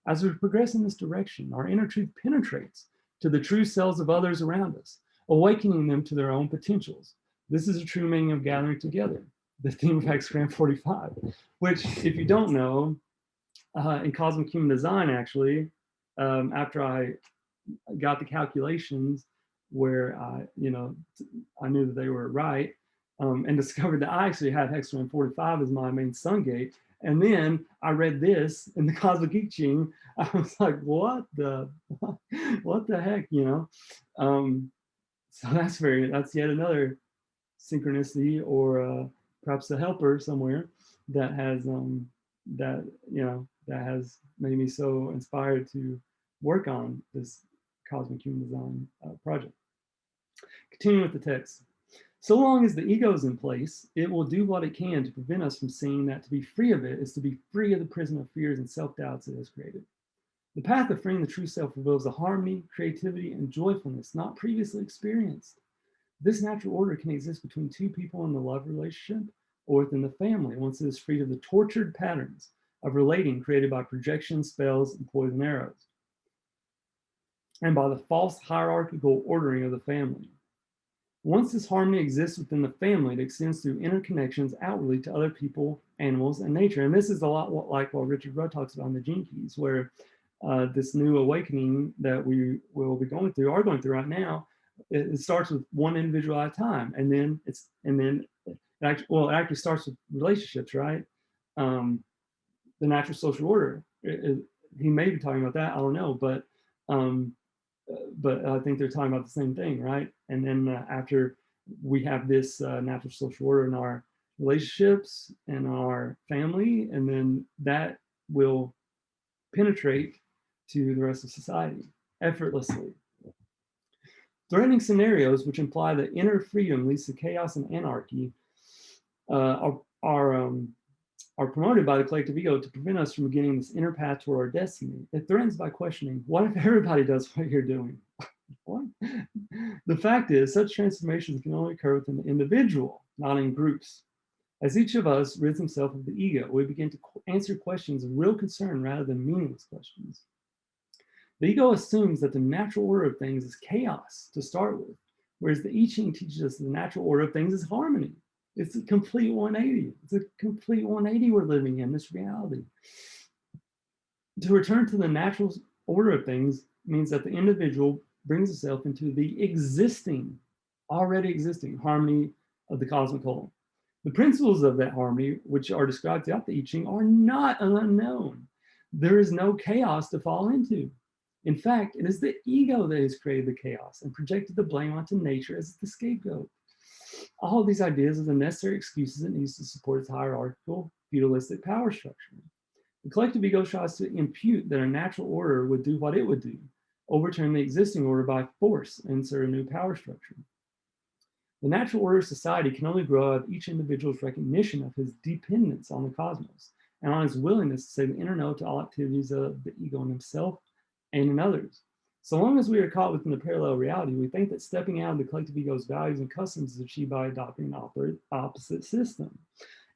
As we progress in this direction, our inner truth penetrates to the true selves of others around us, awakening them to their own potentials. This is a true meaning of gathering together, the theme of Hexagram 45, which, if you don't know, in Cosmic Human Design, actually, after I got the calculations where I knew that they were right, and discovered that I actually had Hexagram 45 as my main sun gate. And then I read this in the Cosmic I Ching. I was like, what the heck, So that's yet another synchronicity, or perhaps a helper somewhere that has that has made me so inspired to work on this Cosmic Human Design project. Continuing with the text. So long as the ego is in place, it will do what it can to prevent us from seeing that to be free of it is to be free of the prison of fears and self-doubts it has created. The path of freeing the true self reveals the harmony, creativity, and joyfulness not previously experienced. This natural order can exist between two people in the love relationship or within the family once it is freed of the tortured patterns of relating created by projection, spells, and poison arrows, and by the false hierarchical ordering of the family. Once this harmony exists within the family, it extends through interconnections outwardly to other people, animals, and nature. And this is a lot like what Richard Rudd talks about in the Gene Keys, where this new awakening that we will be going through right now, it starts with one individual at a time, and then it actually starts with relationships, right? The natural social order. He may be talking about that, I don't know, but I think they're talking about the same thing, right? And then after we have this natural social order in our relationships and our family, and then that will penetrate to the rest of society effortlessly. Threatening scenarios, which imply that inner freedom leads to chaos and anarchy, are promoted by the collective ego to prevent us from getting this inner path toward our destiny. It threatens by questioning, what if everybody does what you're doing? What? The fact is, such transformations can only occur within the individual, not in groups. As each of us rids himself of the ego, we begin to answer questions of real concern rather than meaningless questions. The ego assumes that the natural order of things is chaos to start with, whereas the I Ching teaches us the natural order of things is harmony. It's a complete 180. It's a complete 180 we're living in, this reality. To return to the natural order of things means that the individual brings itself into the already existing harmony of the cosmic whole. The principles of that harmony, which are described throughout the I Ching, are not unknown. There is no chaos to fall into. In fact, it is the ego that has created the chaos and projected the blame onto nature as the scapegoat. All of these ideas are the necessary excuses it needs to support its hierarchical, feudalistic power structure. The collective ego tries to impute that a natural order would do what it would do, overturn the existing order by force and insert a new power structure. The natural order of society can only grow out of each individual's recognition of his dependence on the cosmos and on his willingness to say the inner no to all activities of the ego in himself and in others. So long as we are caught within the parallel reality, we think that stepping out of the collective ego's values and customs is achieved by adopting an opposite system.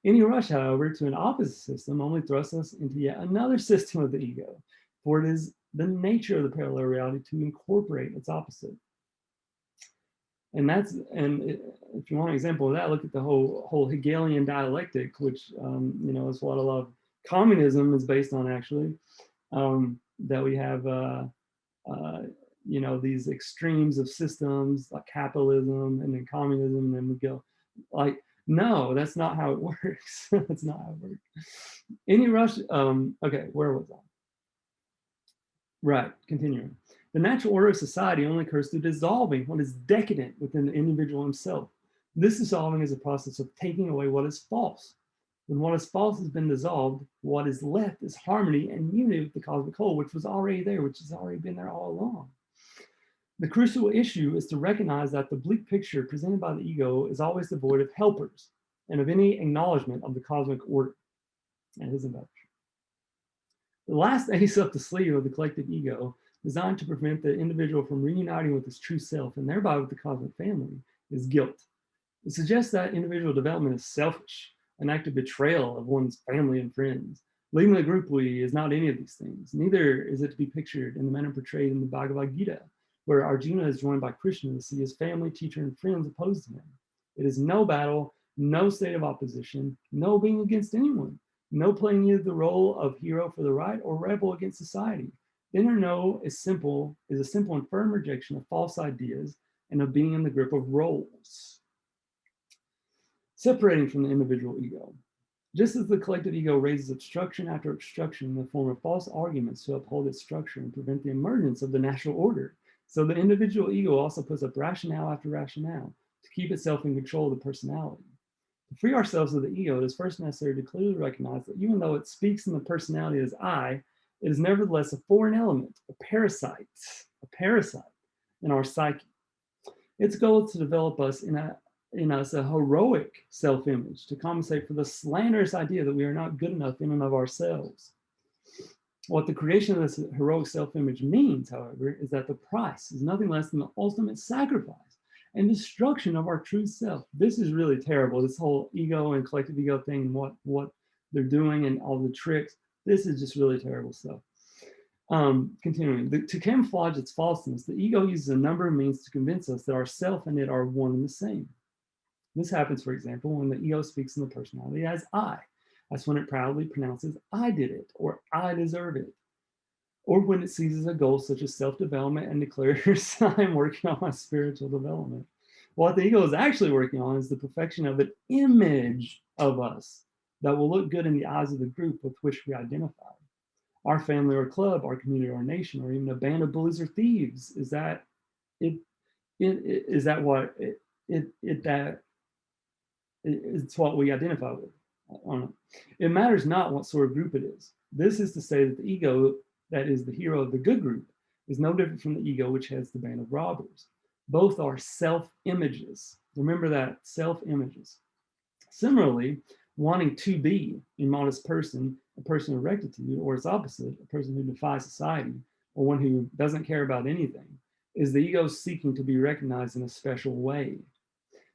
Any rush, however, to an opposite system only thrusts us into yet another system of the ego, for it is the nature of the parallel reality to incorporate its opposite. And if you want an example of that, look at the whole Hegelian dialectic, which is what a lot of communism is based on, actually. That we have these extremes of systems like capitalism and then communism, and then we go like, no, that's not how it works. That's not how it works. Any rush, okay, where was I? Right, continuing. The natural order of society only occurs through dissolving what is decadent within the individual himself. This dissolving is a process of taking away what is false. When what is false has been dissolved, what is left is harmony and unity with the cosmic whole, which was already there, which has already been there all along. The crucial issue is to recognize that the bleak picture presented by the ego is always devoid of helpers and of any acknowledgement of the cosmic order and his invention. The last ace up the sleeve of the collective ego, designed to prevent the individual from reuniting with his true self and thereby with the cosmic family, is guilt. It suggests that individual development is selfish, an act of betrayal of one's family and friends. Leaving the group we is not any of these things. Neither is it to be pictured in the manner portrayed in the Bhagavad Gita, where Arjuna is joined by Krishna to see his family, teacher, and friends opposed to him. It is no battle, no state of opposition, no being against anyone, no playing either the role of hero for the right or rebel against society. Then or no is a simple and firm rejection of false ideas and of being in the grip of roles. Separating from the individual ego. Just as the collective ego raises obstruction after obstruction in the form of false arguments to uphold its structure and prevent the emergence of the natural order, so the individual ego also puts up rationale after rationale to keep itself in control of the personality. To free ourselves of the ego, it is first necessary to clearly recognize that even though it speaks in the personality as I, it is nevertheless a foreign element, a parasite in our psyche. Its goal is to develop in us a heroic self-image to compensate for the slanderous idea that we are not good enough in and of ourselves. What the creation of this heroic self-image means, however, is that the price is nothing less than the ultimate sacrifice and destruction of our true self. This is really terrible, this whole ego and collective ego thing and what they're doing and all the tricks. This is just really terrible stuff. Continuing, to camouflage its falseness, the ego uses a number of means to convince us that our self and it are one and the same. This happens, for example, when the ego speaks in the personality as I. That's when it proudly pronounces, I did it, or I deserve it. Or when it seizes a goal such as self-development and declares, I'm working on my spiritual development. What the ego is actually working on is the perfection of an image of us that will look good in the eyes of the group with which we identify. Our family or club, our community or nation, or even a band of bullies or thieves, is that it's what we identify with. I don't know. It matters not what sort of group it is. This is to say that the ego, that is the hero of the good group, is no different from the ego which has the band of robbers. Both are self-images. Remember that, self-images. Similarly, wanting to be a modest person, a person of rectitude, or its opposite, a person who defies society, or one who doesn't care about anything, is the ego seeking to be recognized in a special way.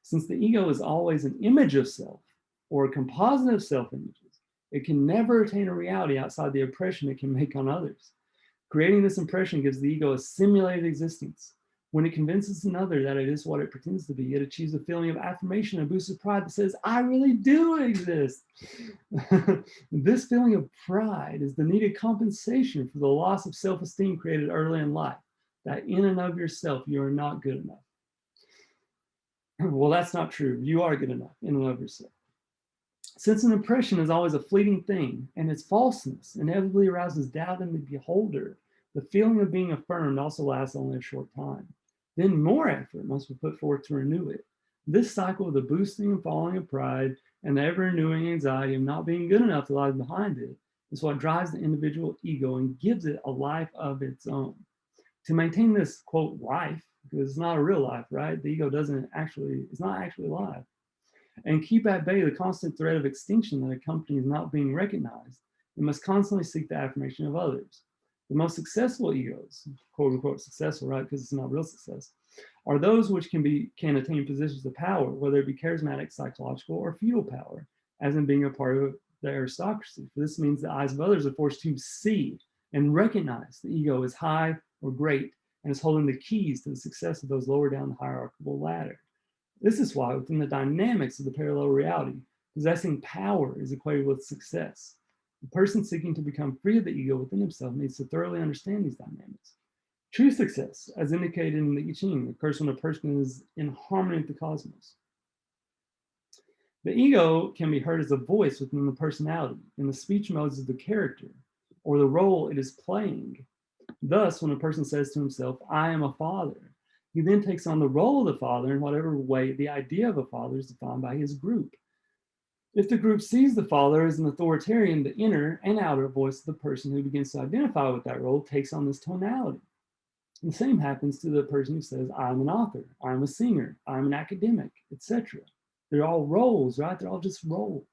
Since the ego is always an image of self, or a composite of self-images, it can never attain a reality outside the impression it can make on others. Creating this impression gives the ego a simulated existence. When it convinces another that it is what it pretends to be, it achieves a feeling of affirmation and boost of pride that says, I really do exist. This feeling of pride is the needed compensation for the loss of self-esteem created early in life, that in and of yourself, you are not good enough. Well, that's not true. You are good enough in and of yourself. Since an impression is always a fleeting thing, and its falseness inevitably arouses doubt in the beholder, the feeling of being affirmed also lasts only a short time. Then more effort must be put forth to renew it. This cycle of the boosting and falling of pride and the ever-renewing anxiety of not being good enough to lie behind it is what drives the individual ego and gives it a life of its own. To maintain this, quote, life, because it's not a real life, right? The ego it's not actually alive. And keep at bay the constant threat of extinction that accompanies not being recognized, it must constantly seek the affirmation of others. The most successful egos, quote unquote successful, right, because it's not real success, are those which can attain positions of power, whether it be charismatic, psychological, or feudal power, as in being a part of the aristocracy. For this means the eyes of others are forced to see and recognize the ego as high or great and is holding the keys to the success of those lower down the hierarchical ladder. This is why within the dynamics of the parallel reality, possessing power is equated with success. The person seeking to become free of the ego within himself needs to thoroughly understand these dynamics. True success, as indicated in the I Ching, occurs when a person is in harmony with the cosmos. The ego can be heard as a voice within the personality, in the speech modes of the character, or the role it is playing. Thus, when a person says to himself, I am a father, he then takes on the role of the father in whatever way the idea of a father is defined by his group. If the group sees the father as an authoritarian, the inner and outer voice of the person who begins to identify with that role takes on this tonality. The same happens to the person who says, I'm an author, I'm a singer, I'm an academic, etc. They're all roles, right? They're all just roles.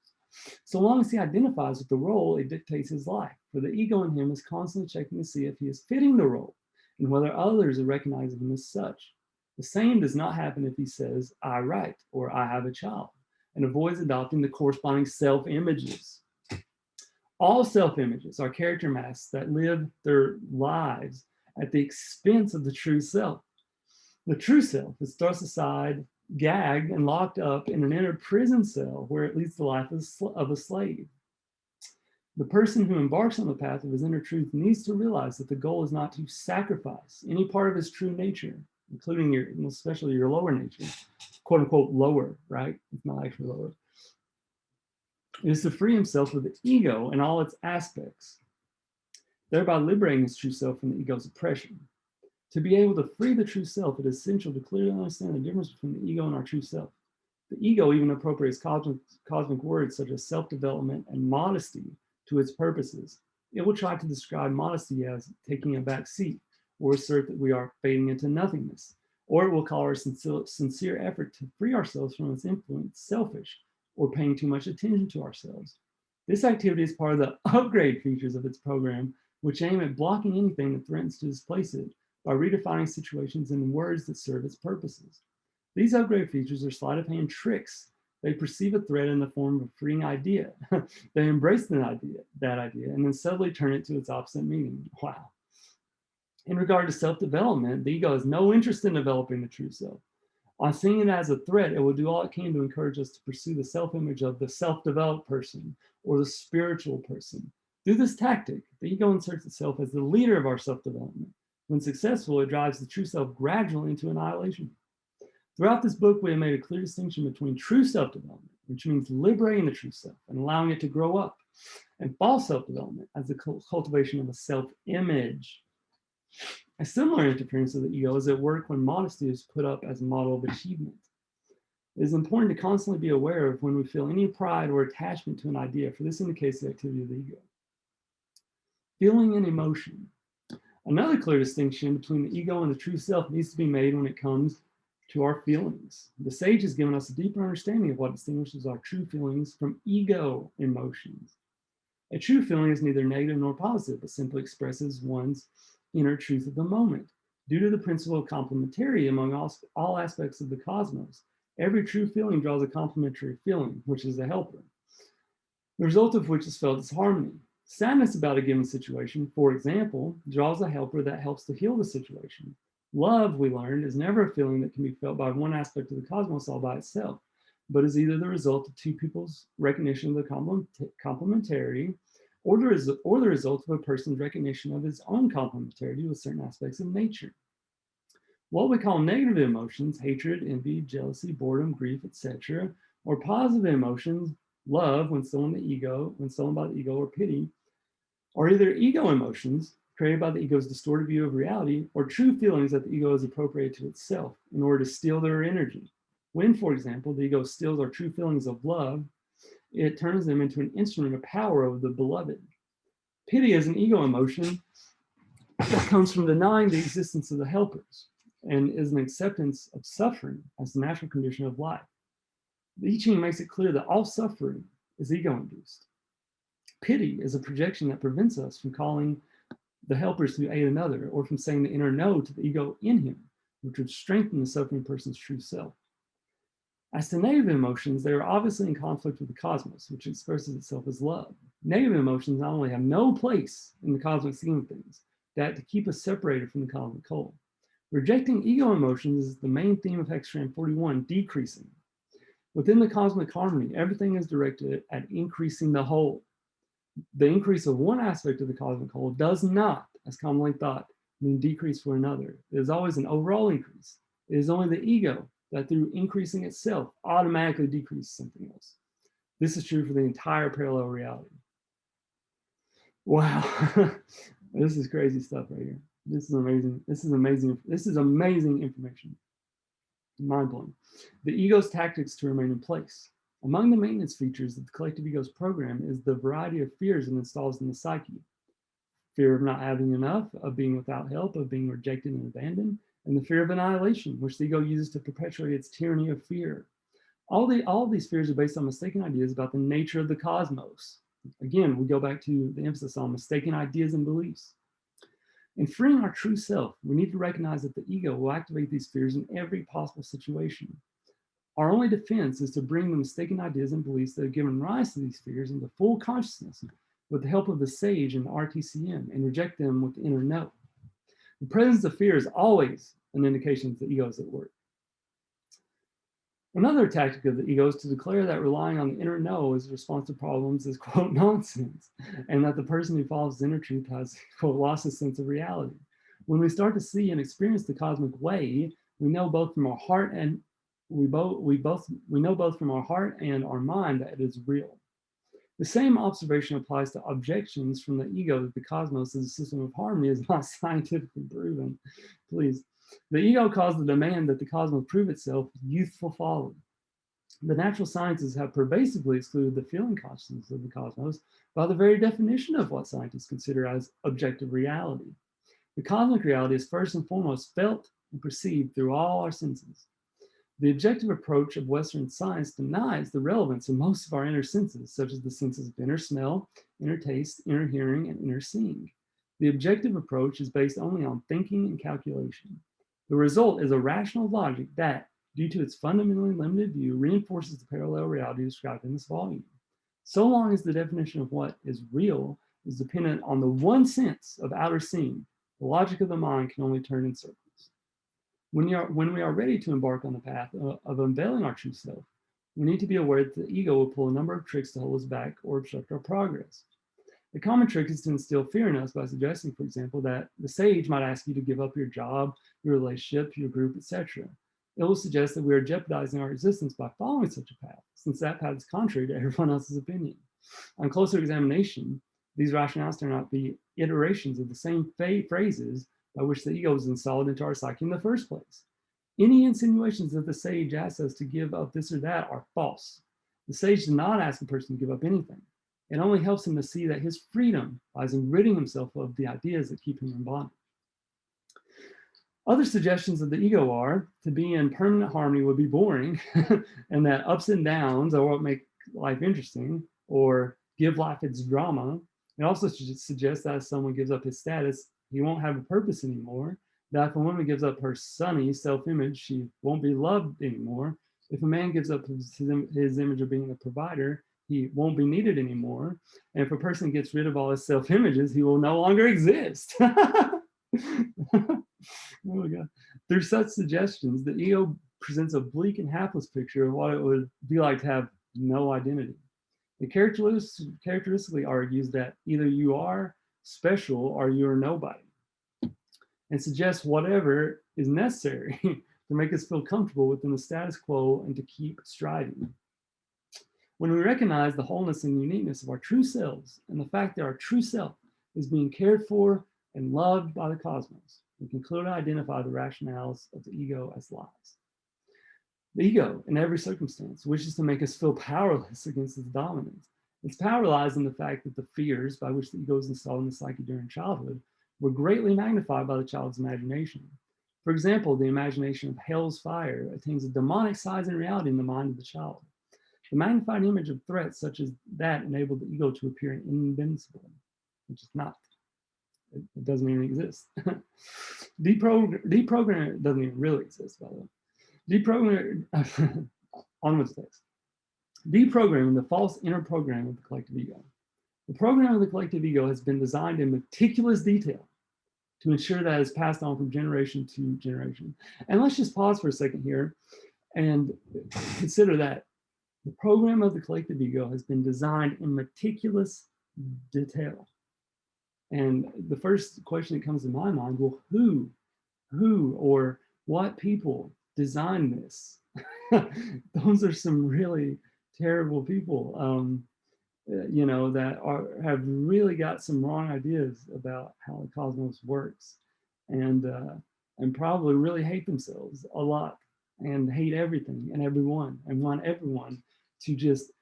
So long as he identifies with the role, it dictates his life. For the ego in him is constantly checking to see if he is fitting the role and whether others are recognizing him as such. The same does not happen if he says, I write or I have a child, and avoids adopting the corresponding self-images. All self-images are character masks that live their lives at the expense of the true self. The true self is thrust aside, gagged, and locked up in an inner prison cell where it leads the life of a slave. The person who embarks on the path of his inner truth needs to realize that the goal is not to sacrifice any part of his true nature, including your, especially your lower nature, quote unquote lower, right? It's not actually lower. It is to free himself of the ego and all its aspects, thereby liberating his true self from the ego's oppression. To be able to free the true self, it is essential to clearly understand the difference between the ego and our true self. The ego even appropriates cosmic words such as self-development and modesty to its purposes. It will try to describe modesty as taking a back seat, or assert that we are fading into nothingness, or it will call our sincere effort to free ourselves from its influence selfish, or paying too much attention to ourselves. This activity is part of the upgrade features of its program, which aim at blocking anything that threatens to displace it by redefining situations in words that serve its purposes. These upgrade features are sleight of hand tricks. They perceive a threat in the form of a freeing idea. They embrace that idea, and then subtly turn it to its opposite meaning. Wow. In regard to self-development, the ego has no interest in developing the true self. On seeing it as a threat, it will do all it can to encourage us to pursue the self-image of the self-developed person or the spiritual person. Through this tactic, the ego inserts itself as the leader of our self-development. When successful, it drives the true self gradually into annihilation. Throughout this book, we have made a clear distinction between true self-development, which means liberating the true self and allowing it to grow up, and false self-development as the cultivation of a self-image. A similar interference of the ego is at work when modesty is put up as a model of achievement. It is important to constantly be aware of when we feel any pride or attachment to an idea, for this indicates the activity of the ego. Feeling and emotion. Another clear distinction between the ego and the true self needs to be made when it comes to our feelings. The sage has given us a deeper understanding of what distinguishes our true feelings from ego emotions. A true feeling is neither negative nor positive, but simply expresses one's inner truth of the moment. Due to the principle of complementarity among all aspects of the cosmos, every true feeling draws a complementary feeling, which is a helper, the result of which is felt as harmony. Sadness about a given situation, for example, draws a helper that helps to heal the situation. Love, we learned, is never a feeling that can be felt by one aspect of the cosmos all by itself, but is either the result of two people's recognition of the complementarity, or the result of a person's recognition of his own complementarity with certain aspects of nature. What we call negative emotions, hatred, envy, jealousy, boredom, grief, etc., or positive emotions, love, when stolen by the ego, or pity, are either ego emotions created by the ego's distorted view of reality, or true feelings that the ego has appropriated to itself in order to steal their energy. When, for example, the ego steals our true feelings of love, it turns them into an instrument of power over the beloved. Pity is an ego emotion that comes from denying the existence of the helpers and is an acceptance of suffering as the natural condition of life. The I Ching makes it clear that all suffering is ego-induced. Pity is a projection that prevents us from calling the helpers to aid another, or from saying the inner no to the ego in him, which would strengthen the suffering person's true self. As to negative emotions, they are obviously in conflict with the cosmos, which expresses itself as love. Negative emotions not only have no place in the cosmic scheme of things, that to keep us separated from the cosmic whole. Rejecting ego emotions is the main theme of Hexagram 41, decreasing. Within the cosmic harmony, everything is directed at increasing the whole. The increase of one aspect of the cosmic whole does not, as commonly thought, mean decrease for another. It is always an overall increase. It is only the ego that through increasing itself automatically decreases something else. This is true for the entire parallel reality. Wow, this is crazy stuff right here. This is amazing. This is amazing. This is amazing information. Mind blowing. The ego's tactics to remain in place. Among the maintenance features of the collective ego's program is the variety of fears it installs in the psyche. fear of not having enough, of being without help, of being rejected and abandoned, and the fear of annihilation, which the ego uses to perpetuate its tyranny of fear. All of these fears are based on mistaken ideas about the nature of the cosmos. Again, we go back to the emphasis on mistaken ideas and beliefs. In freeing our true self, we need to recognize that the ego will activate these fears in every possible situation. Our only defense is to bring the mistaken ideas and beliefs that have given rise to these fears into full consciousness with the help of the sage and the RTCM, and reject them with the inner no. The presence of fear is always an indication that the ego is at work. Another tactic of the ego is to declare that relying on the inner no as a response to problems is, quote, nonsense, and that the person who follows the inner truth has, quote, lost a sense of reality. When we start to see and experience the cosmic way, we know both from our heart and we know both from our heart and our mind that it is real. The same observation applies to objections from the ego that the cosmos is a system of harmony is not scientifically proven. Please. The ego caused the demand that the cosmos prove itself youthful folly. The natural sciences have pervasively excluded the feeling consciousness of the cosmos by the very definition of what scientists consider as objective reality. The cosmic reality is first and foremost felt and perceived through all our senses. The objective approach of Western science denies the relevance of most of our inner senses, such as the senses of inner smell, inner taste, inner hearing, and inner seeing. The objective approach is based only on thinking and calculation. The result is a rational logic that, due to its fundamentally limited view, reinforces the parallel reality described in this volume. So long as the definition of what is real is dependent on the one sense of outer seeing, the logic of the mind can only turn in circles. When we are ready to embark on the path of unveiling our true self, we need to be aware that the ego will pull a number of tricks to hold us back or obstruct our progress. The common trick is to instill fear in us by suggesting, for example, that the sage might ask you to give up your job, your relationship, your group, etc. It will suggest that we are jeopardizing our existence by following such a path, since that path is contrary to everyone else's opinion. On closer examination, these rationales turn out to be iterations of the same phrases by which the ego is installed into our psyche in the first place. Any insinuations that the sage asks us to give up this or that are false. The sage does not ask a person to give up anything. It only helps him to see that his freedom lies in ridding himself of the ideas that keep him in bondage. Other suggestions of the ego are to be in permanent harmony would be boring, and that ups and downs are what make life interesting, or give life its drama. It also suggests that if someone gives up his status, he won't have a purpose anymore. That if a woman gives up her sunny self-image, she won't be loved anymore. If a man gives up his image of being a provider, he won't be needed anymore. And if a person gets rid of all his self-images, he will no longer exist. Oh my God. Through such suggestions, the ego presents a bleak and hapless picture of what it would be like to have no identity. It characteristically argues that either you are special or you are nobody, and suggests whatever is necessary to make us feel comfortable within the status quo and to keep striving. When we recognize the wholeness and uniqueness of our true selves and the fact that our true self is being cared for and loved by the cosmos, we can clearly identify the rationales of the ego as lies. The ego, in every circumstance, wishes to make us feel powerless against its dominance. Its power lies in the fact that the fears by which the ego is installed in the psyche during childhood were greatly magnified by the child's imagination. For example, the imagination of hell's fire attains a demonic size and reality in the mind of the child. The magnified image of threats such as that enabled the ego to appear invincible, which is not. It doesn't even exist. Deprogramming doesn't even really exist, by the way. Onwards text. Deprogramming the false inner program of the collective ego. The program of the collective ego has been designed in meticulous detail to ensure that it's passed on from generation to generation. And let's just pause for a second here and consider that the program of the collective ego has been designed in meticulous detail. And the first question that comes to my mind, well, who or what people designed this? Those are some really terrible people, that have really got some wrong ideas about how the cosmos works, and probably really hate themselves a lot and hate everything and everyone and want everyone to just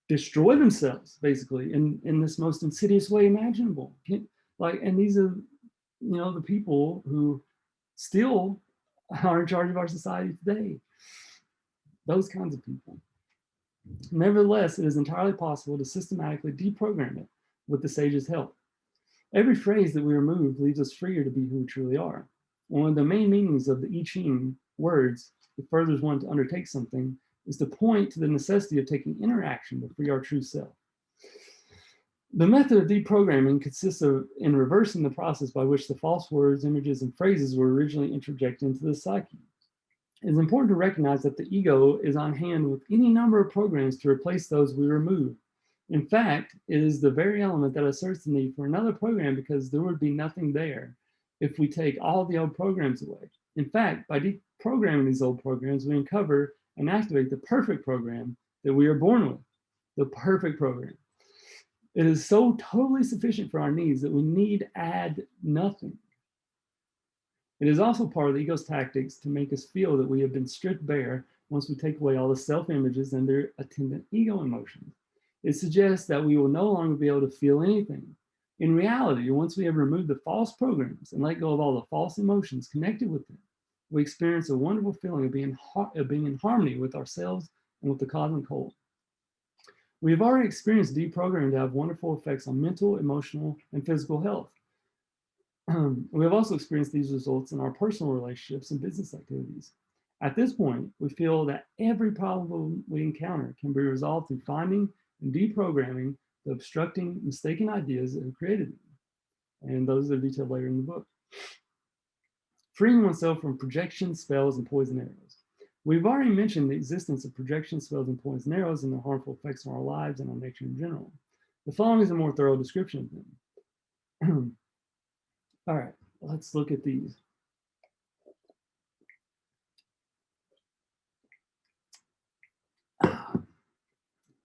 destroy themselves, basically, in this most insidious way imaginable. Like, and these are, the people who still are in charge of our society today. Those kinds of people. Nevertheless, it is entirely possible to systematically deprogram it with the sage's help. Every phrase that we remove leaves us freer to be who we truly are. One of the main meanings of the I Ching words, that furthers one to undertake something, is to point to the necessity of taking interaction to free our true self. The method of deprogramming consists in reversing the process by which the false words, images, and phrases were originally interjected into the psyche. It is important to recognize that the ego is on hand with any number of programs to replace those we remove. In fact, it is the very element that asserts the need for another program because there would be nothing there if we take all the old programs away. In fact, by deprogramming these old programs, we uncover and activate the perfect program that we are born with, the perfect program. It is so totally sufficient for our needs that we need add nothing. It is also part of the ego's tactics to make us feel that we have been stripped bare once we take away all the self-images and their attendant ego emotions. It suggests that we will no longer be able to feel anything. In reality, once we have removed the false programs and let go of all the false emotions connected with them, we experience a wonderful feeling of being in harmony with ourselves and with the cosmic whole. We have already experienced deprogramming to have wonderful effects on mental, emotional, and physical health. We have also experienced these results in our personal relationships and business activities. At this point, we feel that every problem we encounter can be resolved through finding and deprogramming the obstructing, mistaken ideas that have created them. And those are detailed later in the book. Freeing oneself from projection, spells, and poison arrows. We've already mentioned the existence of projection, spells, and poison arrows and their harmful effects on our lives and on nature in general. The following is a more thorough description of them. All right, let's look at these.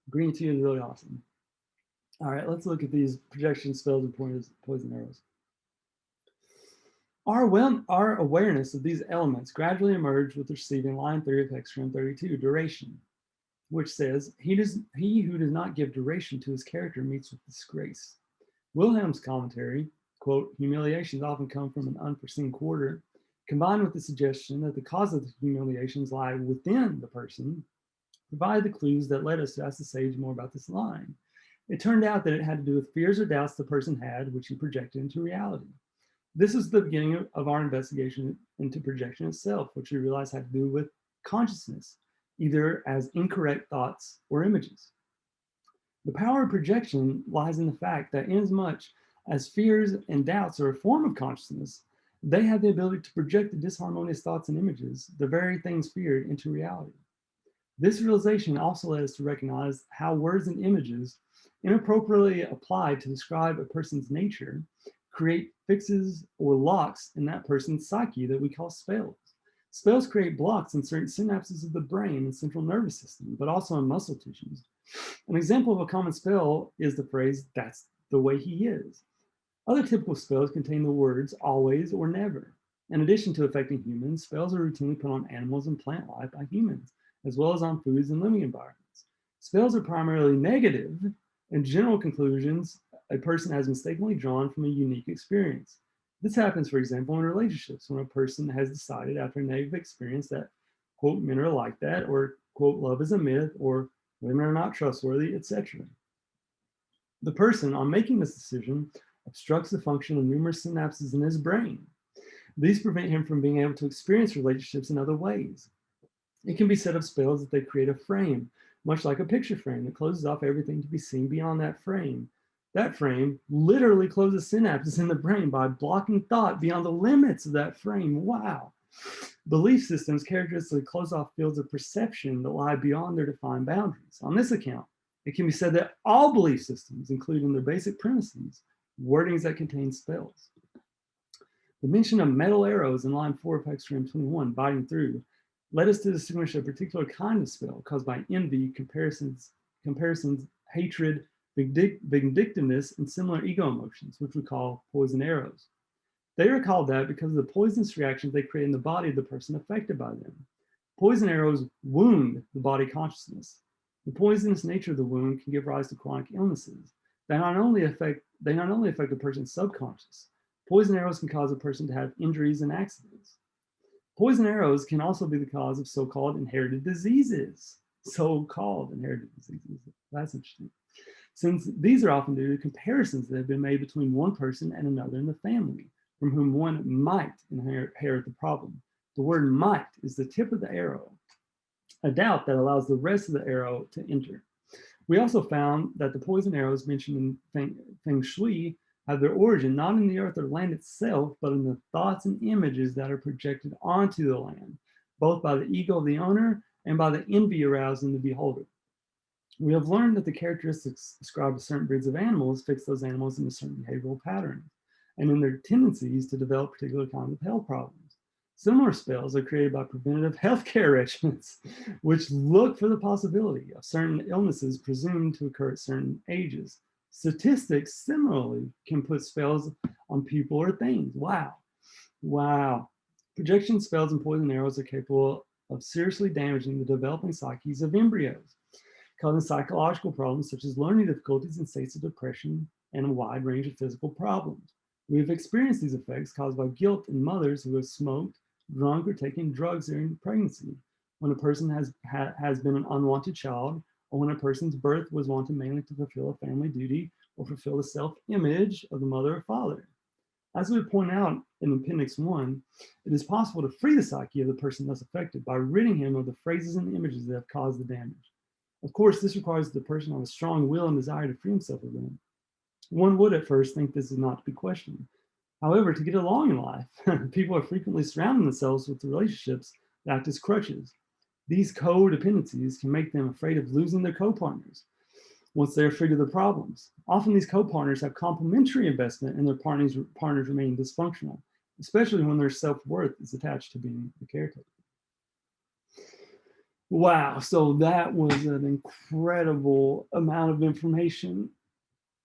Green tea is really awesome. All right, let's look at these projection, spells, and poison arrows. Our awareness of these elements gradually emerged with receiving line 3 of Hexagram 32, duration, which says, he who does not give duration to his character meets with disgrace. Wilhelm's commentary, quote, humiliations often come from an unforeseen quarter, combined with the suggestion that the cause of the humiliations lie within the person, provided the clues that led us to ask the sage more about this line. It turned out that it had to do with fears or doubts the person had, which he projected into reality. This is the beginning of our investigation into projection itself, which we realized had to do with consciousness, either as incorrect thoughts or images. The power of projection lies in the fact that inasmuch as fears and doubts are a form of consciousness, they have the ability to project the disharmonious thoughts and images, the very things feared, into reality. This realization also led us to recognize how words and images, inappropriately applied to describe a person's nature, create fixes or locks in that person's psyche that we call spells. Spells create blocks in certain synapses of the brain and central nervous system, but also in muscle tissues. An example of a common spell is the phrase, "That's the way he is." Other typical spells contain the words always or never. In addition to affecting humans, spells are routinely put on animals and plant life by humans, as well as on foods and living environments. Spells are primarily negative and general conclusions a person has mistakenly drawn from a unique experience. This happens, for example, in relationships when a person has decided after a negative experience that, quote, men are like that, or, quote, love is a myth, or women are not trustworthy, etc. The person, on making this decision, obstructs the function of numerous synapses in his brain. These prevent him from being able to experience relationships in other ways. It can be said of spells that they create a frame, much like a picture frame that closes off everything to be seen beyond that frame. That frame literally closes synapses in the brain by blocking thought beyond the limits of that frame. Wow. Belief systems characteristically close off fields of perception that lie beyond their defined boundaries. On this account, it can be said that all belief systems include in their basic premises wordings that contain spells. The mention of metal arrows in line 4 of Hexagram 21, biting through, led us to distinguish a particular kind of spell caused by envy, comparisons, hatred, vindictiveness, and similar ego emotions, which we call poison arrows. They are called that because of the poisonous reactions they create in the body of the person affected by them. Poison arrows wound the body consciousness. The poisonous nature of the wound can give rise to chronic illnesses. They not only affect a person's subconscious. Poison arrows can cause a person to have injuries and accidents. Poison arrows can also be the cause of so-called inherited diseases. So-called inherited diseases. That's interesting. Since these are often due to comparisons that have been made between one person and another in the family, from whom one might inherit the problem. The word might is the tip of the arrow, a doubt that allows the rest of the arrow to enter. We also found that the poison arrows mentioned in Feng Shui have their origin not in the earth or land itself, but in the thoughts and images that are projected onto the land, both by the ego of the owner and by the envy aroused in the beholder. We have learned that the characteristics ascribed to certain breeds of animals fix those animals into certain behavioral patterns and in their tendencies to develop particular kinds of health problems. Similar spells are created by preventative healthcare regimens, which look for the possibility of certain illnesses presumed to occur at certain ages. Statistics similarly can put spells on people or things. Wow. Wow. Projection spells and poison arrows are capable of seriously damaging the developing psyches of embryos, causing psychological problems such as learning difficulties and states of depression and a wide range of physical problems. We have experienced these effects caused by guilt in mothers who have smoked, drunk, or taken drugs during pregnancy, when a person has been an unwanted child, or when a person's birth was wanted mainly to fulfill a family duty or fulfill the self-image of the mother or father. As we point out in Appendix 1, it is possible to free the psyche of the person thus affected by ridding him of the phrases and images that have caused the damage. Of course, this requires the person to have a strong will and desire to free himself of them. One would at first think this is not to be questioned. However, to get along in life, people are frequently surrounding themselves with relationships that act as crutches. These codependencies can make them afraid of losing their co-partners once they're freed of the problems. Often these co-partners have complementary investment and their partners remain dysfunctional, especially when their self-worth is attached to being the caretaker. Wow, so that was an incredible amount of information.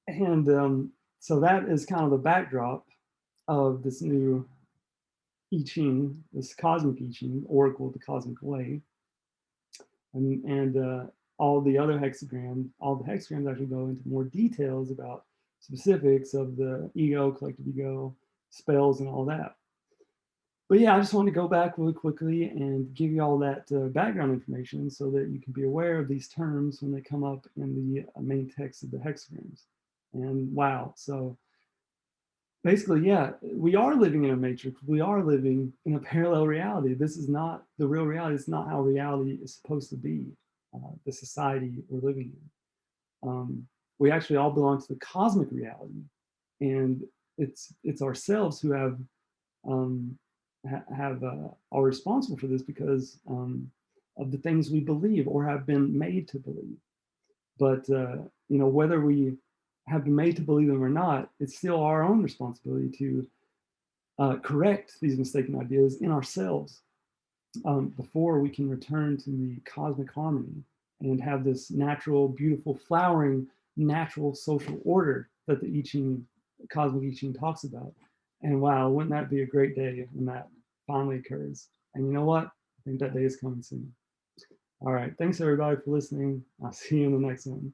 And so that is kind of the backdrop of this new I Ching, this cosmic I Ching, Oracle of the Cosmic Way. And all the hexagrams actually go into more details about specifics of the ego, collective ego, spells, and all that. But yeah, I just wanted to go back really quickly and give you all that background information so that you can be aware of these terms when they come up in the main text of the hexagrams. And wow, so basically, yeah, we are living in a matrix. We are living in a parallel reality. This is not the real reality. It's not how reality is supposed to be, the society we're living in. We actually all belong to the cosmic reality, and it's ourselves who are responsible for this because of the things we believe or have been made to believe. But whether we have been made to believe them or not, it's still our own responsibility to correct these mistaken ideas in ourselves before we can return to the cosmic harmony and have this natural, beautiful, flowering, natural social order that the I Ching, cosmic I Ching talks about. And wow, wouldn't that be a great day when that finally occurs? And you know what? I think that day is coming soon. All right. Thanks everybody for listening. I'll see you in the next one.